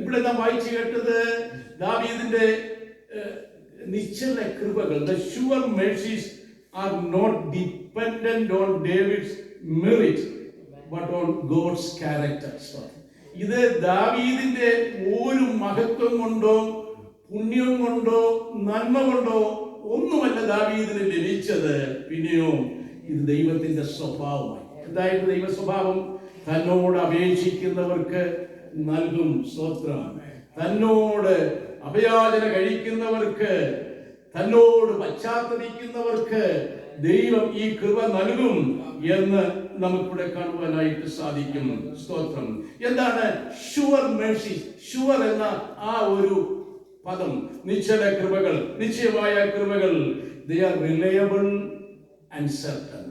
ഇവിടെ നാം വായിച്ചു കേട്ടത് ദാവീദിന്റെ നിശ്ചല കൃപകൾ. The sure mercies are not dependent on David's merit but on God's character. ഇത് ദാവീദിന്റെ ഒരു മഹത്വം കൊണ്ടോ പുണ്യം കൊണ്ടോ നന്മ കൊണ്ടോ ഒന്നുമല്ല ദാവീദിന് ലഭിച്ചത്. പിന്നെയോ ഇത് ദൈവത്തിന്റെ സ്വഭാവമായി. എന്തായിരുന്നു ദൈവ സ്വഭാവം? തന്നോട് അപേക്ഷിക്കുന്നവർക്ക് നൽകും. സ്തോത്രം. തന്നോട് അഭയാചന കഴിക്കുന്നവർക്ക്, തന്നോട് പശ്ചാത്തപിക്കുന്നവർക്ക് ദൈവം ഈ കൃപ നൽകും എന്ന് നമുക്കിവിടെ കാണുവാനായിട്ട് സാധിക്കും. സ്തോത്രം. എന്താണ് ഷുവർ മേഴ്സി? ഷുവർ എന്ന ആ ഒരു പദം, നിശ്ചല കൃപകൾ, നിശ്ചയമായ കൃപകൾ. They are reliable and certain.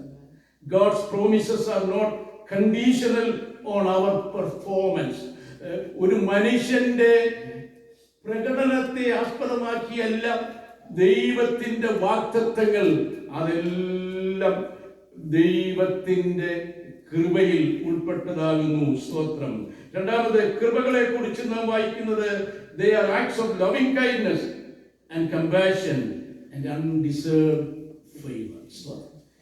God's promises are not conditional on our performance. ഒരു മനുഷ്യന്റെ പ്രകടനത്തെ ആസ്പദമാക്കിയല്ല ദൈവത്തിന്റെ വാഗ്ദത്തങ്ങൾ. അതെല്ലാം ദൈവത്തിന്റെ കൃപയിൽ ഉൾപ്പെട്ടതാകുന്നു. സ്തോത്രം. രണ്ടാമത് കൃപകളെ കുറിച്ച് നാം വായിക്കുന്നത് they are acts of loving kindness and compassion and undeserved favor.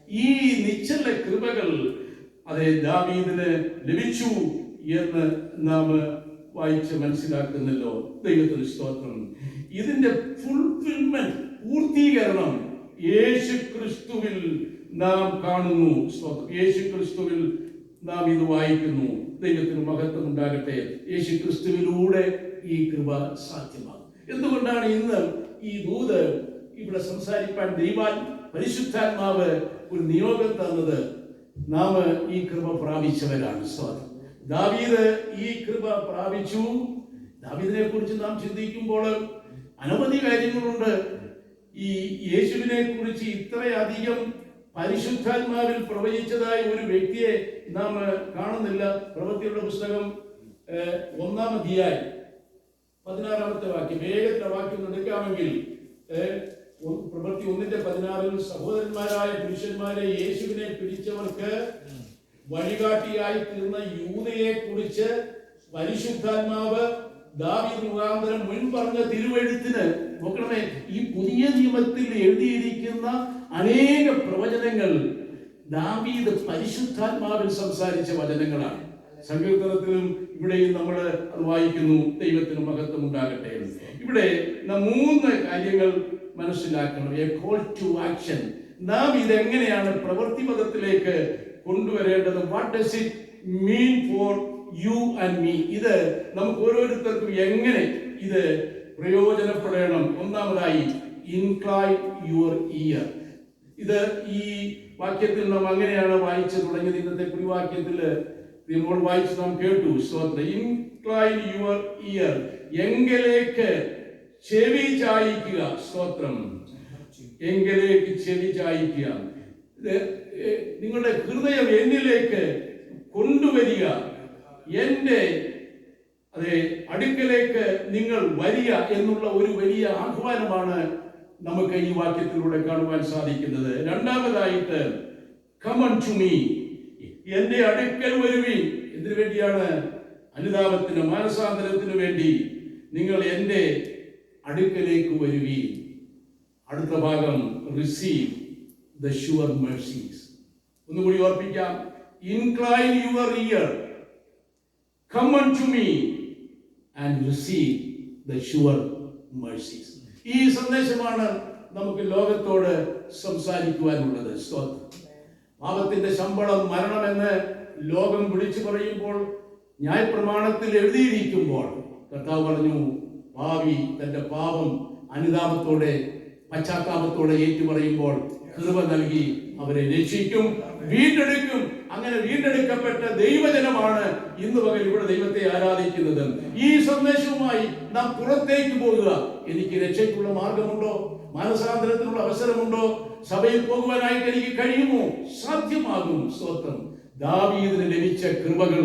ഈ നിശ്ചല കൃപകൾ അതേ ദാവീദിന് ലഭിച്ചു എന്ന് നാം വായിച്ച് മനസ്സിലാക്കുന്നല്ലോ. ദൈവത്തിന് സ്തോത്രം. ഇതിന്റെ ഫുൾഫിൽമെന്റ്, പൂർത്തീകരണം യേശു ക്രിസ്തുവിൽ നാം കാണുന്നു. യേശു ക്രിസ്തുവിൽ നാം ഇത് വായിക്കുന്നു. ദൈവത്തിന് മഹത്വം ഉണ്ടാകട്ടെ. യേശു ക്രിസ്തുവിലൂടെ ഈ കൃപ സാധ്യമാകും. എന്തുകൊണ്ടാണ് ഇന്ന് ഈ ദൂത് ഇവിടെ സംസാരിക്കാൻ പരിശുദ്ധാത്മാവ് ഒരു നിയോഗം തന്നത്? നാം ഈ കൃപ പ്രാപിച്ചവരാണ്. ദാവീദ് ഈ കൃപ പ്രാപിച്ചു. ദാവീദിനെ കുറിച്ച് നാം ചിന്തിക്കുമ്പോൾ അനവധി കാര്യങ്ങളുണ്ട്. ഈ യേശുവിനെ കുറിച്ച് ഇത്രയധികം പരിശുദ്ധാത്മാവിൽ പ്രവചിച്ചതായ ഒരു വ്യക്തിയെ നാം കാണുന്നില്ല. പ്രവൃത്തിയുടെ പുസ്തകം 1-ാം അധ്യായം 16-ാമത്തെ വാക്യം, വേഗത്തിലെ വാക്യം എടുക്കാമെങ്കിൽ, പ്രവൃത്തി 1:16 സഹോദരന്മാരായ പുരുഷന്മാരെ, യേശുവിനെ പിടിച്ചവർക്ക് വഴികാട്ടിയായി തീർന്ന യൂദയെ കുറിച്ച് പരിശുദ്ധാത്മാവ് ദാവീദ് മുഖാന്തരം മുൻപറഞ്ഞ തിരുവെഴുത്തിന്, നോക്കണമേ, ഈ പുതിയ നിയമത്തിൽ എഴുതിയിരിക്കുന്ന അനേക പ്രവചനങ്ങൾ ദാവീദ് പരിശുദ്ധാത്മാവിൽ സംസാരിച്ച വചനങ്ങളാണ്. സങ്കീർത്തനത്തിലും ഇവിടെയും നമ്മൾ അത് വായിക്കുന്നു. ദൈവത്തിന് മഹത്വം ഉണ്ടാകട്ടെ. ഇവിടെ നാം 3 കാര്യങ്ങൾ മനസ്സിലാക്കണം. A call to action. നാം ഇതെങ്ങനെയാണ് പ്രവൃത്തി പദത്തിലേക്ക് കൊണ്ടുവരേണ്ടത്? What does it mean for you and me? ഇത് നമുക്ക് ഓരോരുത്തർക്കും എങ്ങനെ ഇത് പ്രയോജനപ്പെടണം? ഒന്നാമതായി, ഇൻക്ലൈൻ യുവർ ഇയർ. ഇത് ഈ വാക്യത്തിൽ നാം അങ്ങനെയാണ് വായിച്ചു തുടങ്ങിയത്. ഇന്നത്തെ കുറിവാക്യത്തിൽ നമ്മൾ വായിച്ച് നാം കേട്ടു. സ്തോത്രം. ഇൻക്ലൈൻ യുവർ ഇയർ, എങ്കിലേക്ക് ചെവി ചായിക്കുക. സ്തോത്രം. എങ്കിലേക്ക് ചെവി ചായിക്കുക. നിങ്ങളുടെ ഹൃദയം എന്നിലേക്ക് കൊണ്ടുവരിക, എൻ്റെ അടുക്കലേക്ക് നിങ്ങൾ വരിക എന്നുള്ള ഒരു വലിയ ആഹ്വാനമാണ് നമുക്ക് ഈ വാക്യത്തിലൂടെ കാണുവാൻ സാധിക്കുന്നത്. രണ്ടാമതായിട്ട് come unto me, എൻ്റെ അടുക്കൽ വരുവിൻ. എന്തിനു വേണ്ടിയാണ്? അനുതാപത്തിന്, മാനസാന്തരത്തിന് വേണ്ടി നിങ്ങൾ എൻ്റെ അടുക്കലേക്ക് വരുവിൻ. അടുത്ത ഭാഗം receive the sure mercies. ഒന്നുകൂടി ഓർപ്പിക്കാം. Incline your ear, come unto me and receive the sure mercies. ഈ സന്ദേശമാണ് നമുക്ക് ലോകത്തോട് സംസാരിക്കുവാനുള്ളത്. സ്തോത്രം. പാപത്തിന്റെ ശമ്പളം മരണമെന്ന് ലോകം വിളിച്ചു പറയുമ്പോൾ, ന്യായപ്രമാണത്തിൽ എഴുതിയിരിക്കുമ്പോൾ കർത്താവ് പറഞ്ഞു, പാപി തന്റെ പാപം അനുതാപത്തോടെ പശ്ചാത്താപത്തോടെ ഏറ്റുപറയുമ്പോൾ കൃപ നൽകി അവരെ രക്ഷിക്കും, വീണ്ടെടുക്കും. അങ്ങനെ വീണ്ടെടുക്കപ്പെട്ട ദൈവജനമാണ് ഇന്ന് പകൽ ഇവിടെ ദൈവത്തെ ആരാധിക്കുന്നത്. ഈ സന്ദേശവുമായി നാം പുറത്തേക്ക് പോകുക. എനിക്ക് രക്ഷയ്ക്കുള്ള മാർഗമുണ്ടോ? മാനസാന്തരത്തിനുള്ള അവസരമുണ്ടോ? സഭയിൽ പോകുവാനായിട്ട് എനിക്ക് കഴിയുമോ? സാധ്യമാകും. സ്തോത്രം. ദാവീദിന് ലഭിച്ച കൃപകൾ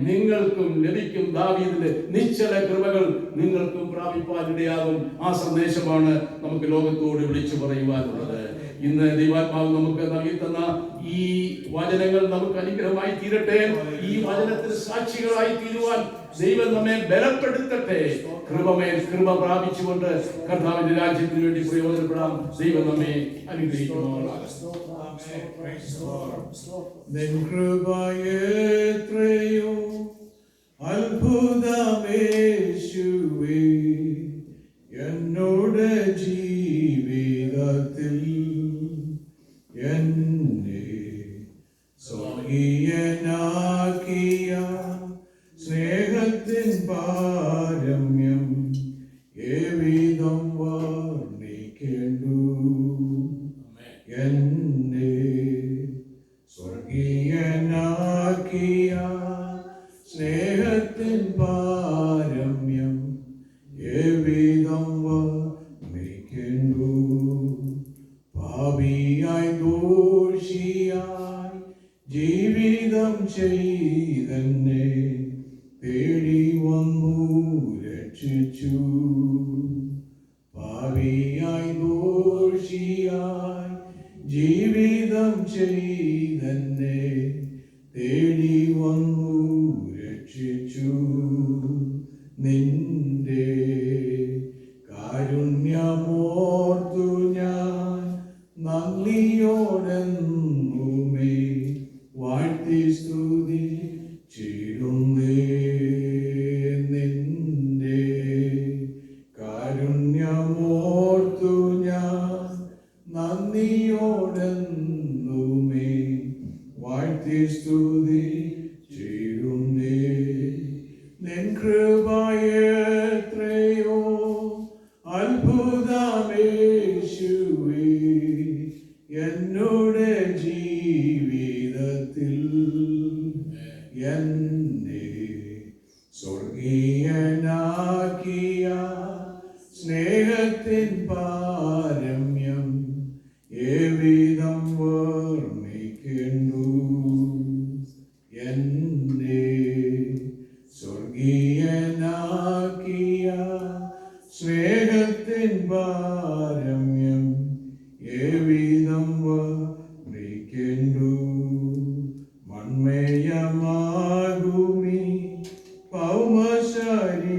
നിങ്ങൾക്കും ലഭിക്കും. ദാവീദിന്റെ നിശ്ചല കൃപകൾ നിങ്ങൾക്കും പ്രാപിപ്പാനിടയാകും. ആ സന്ദേശമാണ് നമുക്ക് ലോകത്തോട് വിളിച്ചു പറയുവാനുള്ളത്. ഇന്ന് ദൈവാത്മാവ് നമുക്ക് നൽകി തന്ന ഈ വചനങ്ങൾ നമുക്ക് അനുഗ്രഹമായി തീരട്ടെ. ഈ വചനത്തിന് സാക്ഷികളായി തീരുവാൻ ദൈവം നമ്മെ ബലപ്പെടുത്തട്ടെ. കൃപമേൽ കൃപ പ്രാപിച്ചുകൊണ്ട് കർത്താവിന്റെ രാജ്യത്തിന് വേണ്ടി പ്രയോജനപ്പെടാം. ദൈവം നമ്മെ അനുഗ്രഹിക്കുന്നു. നിൻ കൃപയെത്രയോ അത്ഭുതമേശുവേ, എന്നോട് ജീവിതത്തിൽ എന്നെ സ്വർഗീയനാക്കിയ സ്നേഹത്തിൻ പാരമ്യം ഏവിധം വർണ്ണിക്കേണ്ടു. എന്നെ സ്വർഗീയനാക്കിയ സ്നേഹത്തിൻ പാരമ്യം ഏവിധം വർണ്ണിക്കേണ്ടു. പാപിയായി ദോഷിയായി ജീവിതം ചെയ്തെന്നെ തേടി വന്നു രക്ഷിച്ചു. പാപിയായി ദോഷിയായി ജീവിതം ചെയ്തെന്നെ തേടി വന്നു രക്ഷിച്ചു. നിന്റെ കാരുണ്യമോർത്തു ഞാൻ നന്ദിയോടെന്നുമേ വാഴ്ത്തി സ്തുതി ചിരുന്നേ. നിന്റെ കാരുണ്യമോർത്തു ഞാൻ നന്ദിയോടെന്നുമേ വാഴ്ത്തി സ്തുതി ചിരുന്നേ. നിൻ കൃപയെത്രയോ അത്ഭുതമേശുവേ, എന്നോട് ജീവിതത്തിൽ എന്നെ സ്വർഗീയനാക്കിയ സ്നേഹത്തിൻ പാരമ്യം ഏവിധം വർണ്ണിക്കേണ്ടു. എന്നെ സ്വർഗീയനാക്കിയ സ്നേഹത്തിൻ പാരമ്യം ഏവിധം വർണ്ണിക്കേണ്ടു. മൺമയമാകുമീ ഭൗമശരീരം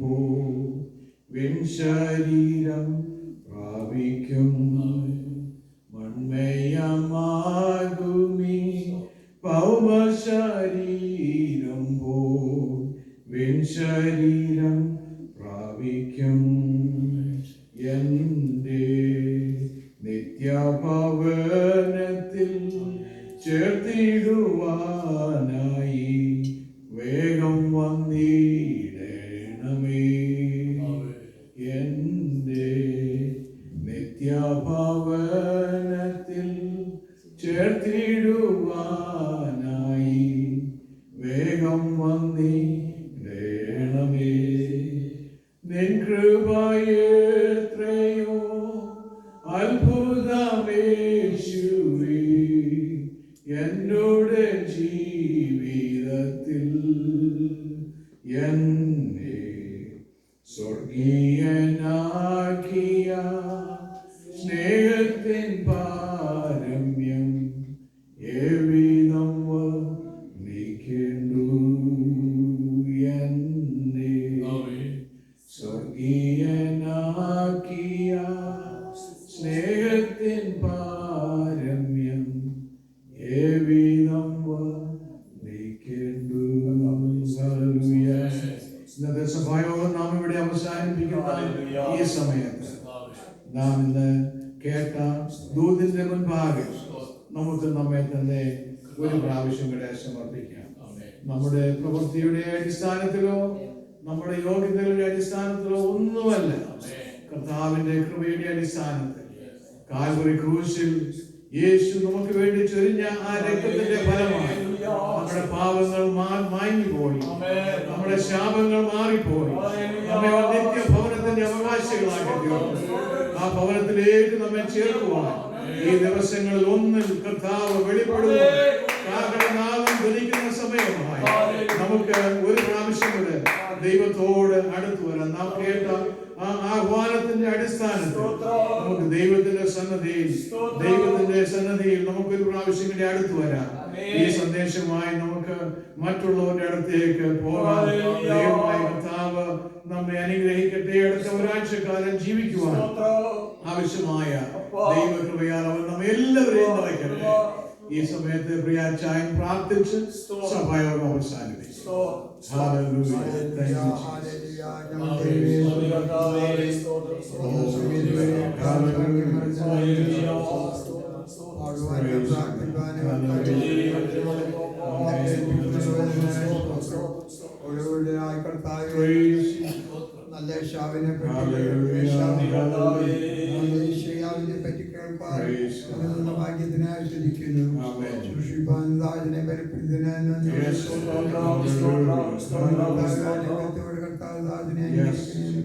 പോ വിൻശരീരം പ്രാപിക്കും. മൺമയമാകുമീ ഭൗമശരീരം പോ വിൻശരീരം പ്രാപിക്കും. എൻ്റെ നിത്യഭവനത്തിൽ ചേർത്തിടുവാനായി വേഗം വന്നിടണമേ. എൻ്റെ നിത്യഭവനത്തിൽ ചേർത്തിടുവാനായി എന്നോട് ജീവിതത്തിൽ എന്നെ സ്വർഗീയനാക്കിയ സ്നേഹത്തിൻ പാരമ്യം എവിധം വർണ്ണിക്കേണ്ടു. എന്നെ സ്വർഗീയനാക്കിയ സ്നേഹത്തിൻ പാരമ്യം എവിധം വർണ്ണിക്കേണ്ടു. ഇന്നത്തെ സഭായോഗം നാം ഇവിടെ അവസാനിപ്പിക്കുന്ന ഈ സമയത്ത് നാം ഇന്ന് കേട്ട ദൂതിന്റെ മുൻപാകെ നമുക്ക് നമ്മെ തന്നെ ഒരു പ്രാവശ്യം കൂടെ സമർപ്പിക്കാം. നമ്മുടെ പ്രവൃത്തിയുടെ അടിസ്ഥാനത്തിലോ നമ്മുടെ യോഗ്യതകളുടെ അടിസ്ഥാനത്തിലോ ഒന്നുമല്ല, കർത്താവിന്റെ കൃപയുടെ അടിസ്ഥാനത്തിൽ കാൽവരി ക്രൂശിൽ യേശു നമുക്ക് വേണ്ടി ചൊരിഞ്ഞ ആ രക്തത്തിന്റെ ഫലമായി നമ്മുടെ പാപങ്ങൾ മാഞ്ഞു പോയി, നമ്മുടെ ശാപങ്ങൾ മാറിപ്പോയി, നമ്മെ നിത്യ ഭവനത്തിന്റെ അവകാശികളാക്കി തീർന്നു. ആ ഭവനത്തിലേക്ക് നമ്മെ ചേർക്കുവാൻ ഈ ദിവസങ്ങളിൽ ഒന്നിൽ കർത്താവ് വെളിപ്പെടുവാൻ കാഹളനാദം ധ്വനിക്കുന്ന സമയമായി നമുക്ക് ഒരു പ്രാവശ്യം കൂടെ ദൈവത്തോട് അടുത്തു വരാം. നാം കേട്ട ആ ആഹ്വാനത്തിന്റെ അടിസ്ഥാനത്തിൽ നമുക്ക് ദൈവത്തിന്റെ സന്നദ്ധിയിൽ നമുക്കൊരു പ്രാവശ്യം കൂടി അടുത്തു വരാം. ഈ സന്ദേശമായി നമുക്ക് മറ്റുള്ളവരുടെ അടുത്തേക്ക് പോകാം. ദൈവമായ കർത്താവ് നമ്മെ അനുഗ്രഹിക്കട്ടെ. അടുത്ത ഒരാഴ്ചക്കാലം ജീവിക്കുവാൻ ആവശ്യമായ ദൈവകൃപയാൽ അവൻ നമ്മെ എല്ലാവരെയും നിറയ്ക്കട്ടെ. ഈ സമയത്ത് പ്രിയാച്ചായൻ പ്രാർത്ഥിച്ച് സഭായോഗം അവസാനിപ്പിച്ചു. നല്ല ഷാവിനെ പറ്റി കേൾപ്പാൻ ഭാഗ്യത്തിനായി ശ്രദ്ധിക്കുന്നു. സൂക്ഷിപ്പാൻ ദാസനെ ബലപ്പെടുത്തുന്നതിനായി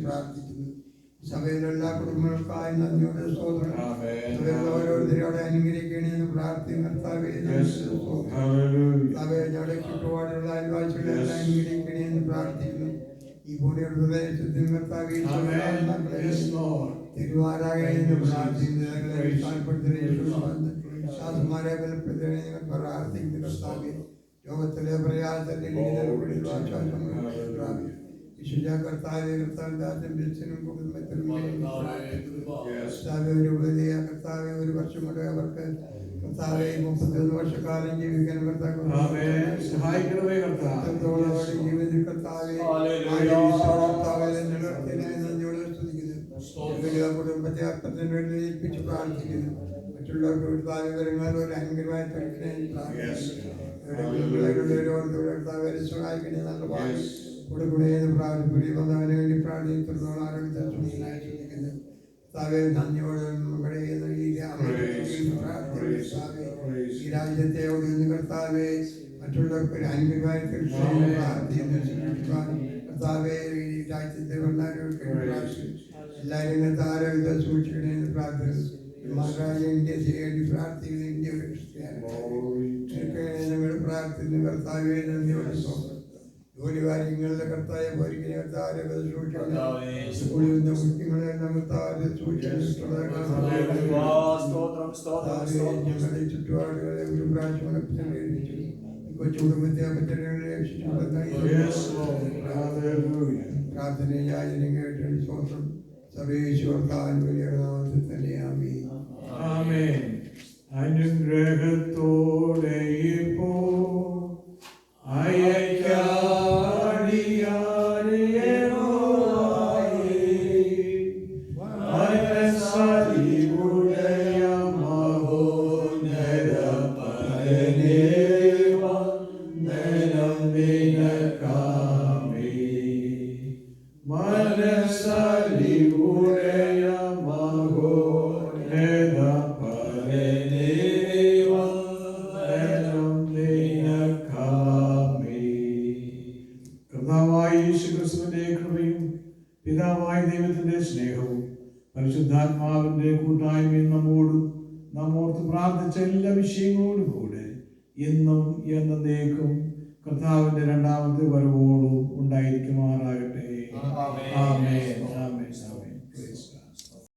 പ്രാർത്ഥിക്കുന്നു. സഭയിലുള്ള കുടുംബങ്ങൾക്കായി നന്ദിയോടെ സ്തോത്രം. ഓരോരുത്തരോടെ അനുഗ്രഹിക്കണമെന്ന് പ്രാർത്ഥിക്കുന്ന സഭയുടെ ചുറ്റുപാടുള്ള അയൽവാസികളെ അനുഗ്രഹിക്കണമെന്ന് പ്രാർത്ഥിക്കുന്നു. ഈ ഭൂമിയുടെ പ്രദേശത്തിൽ തിരുവാരാകണമെന്ന് പ്രാർത്ഥിക്കുന്നു. കർത്താവേ, ലോകത്തിലെ പ്രയാസത്തിൽ ഒരു വലിയ കർത്താവെ ഒരു വർഷം കൊണ്ട് അവർക്ക് കർത്താവെ 31 വർഷക്കാലം ജീവിക്കാൻ ജീവിതത്തിൽ കർത്താവെ കുടുംബത്തെ അർത്ഥത്തിന് വേണ്ടി ഏൽപ്പിച്ച് പ്രാർത്ഥിക്കുന്നു. മറ്റുള്ളവർക്ക് കർത്താവ് വിവരങ്ങൾ ഒരു അനുഗ്രഹമായി സഹായിക്കണേ. നല്ല കൂടെ കൂടെ പ്രാർത്ഥിക്കുന്നു. വന്നവനെ വേണ്ടി പ്രാർത്ഥിച്ചിടത്തോളം ആരോഗ്യത്തെ ശ്രദ്ധിക്കുന്നു. കർത്താവെ, നന്ദിയോടെ ഈ രാജ്യത്തെ ഒടുങ്ങുന്ന കർത്താവെ മറ്റുള്ളവർക്ക് ഒരു അനുഗ്രഹമായി പ്രാർത്ഥിക്കുന്നു. കർത്താവെ, ഈ രാജ്യത്തെ വന്നവർക്ക് എല്ലാവരും ഇങ്ങനത്തെ ആരോഗ്യത്തെ സൂക്ഷിക്കണമെന്ന് പ്രാർത്ഥിക്കുന്നു. ഇന്ത്യ ചെയ്യേണ്ടി പ്രാർത്ഥിക്കുന്നു. ഇന്ത്യ ഞങ്ങൾ പ്രാർത്ഥിക്കുന്നു. കർത്താവെ, നന്ദിയോടെ ജോലി കാര്യങ്ങളുടെ കർത്താവെ പോയിരിക്കുന്ന കർത്താവെ സൂക്ഷിക്കണം. സ്കൂളിൽ നിന്ന് കുട്ടികളെല്ലാം കർത്താവെ സൂക്ഷിച്ചിട്ടുള്ള ഞങ്ങളുടെ ചുറ്റുപാടുകളെ ഒരു പ്രാവശ്യം കൊച്ചു കുടുംബത്തെ പറ്റുന്നവരെ പ്രാർത്ഥനയായി കേട്ട സ്വന്തം സർവേശ്വർത്താൻ വലിയ നാമത്തിൽ തന്നെ ആമേൻ. അനുഗ്രഹത്തോടെ ഇപ്പോ പിതാവായ ദൈവത്തിന്റെ സ്നേഹവും പരിശുദ്ധാത്മാവിന്റെ കൂട്ടായ്മയും നമ്മോടും നമ്മോർത്ത് പ്രാർത്ഥിച്ച എല്ലാ വിഷയങ്ങളോടും കൂടെ ഇന്നും എന്നേക്കും കർത്താവിന്റെ രണ്ടാമത്തെ വരവോളും ഉണ്ടായിരിക്കുമാറാകട്ടെ. ആമേൻ.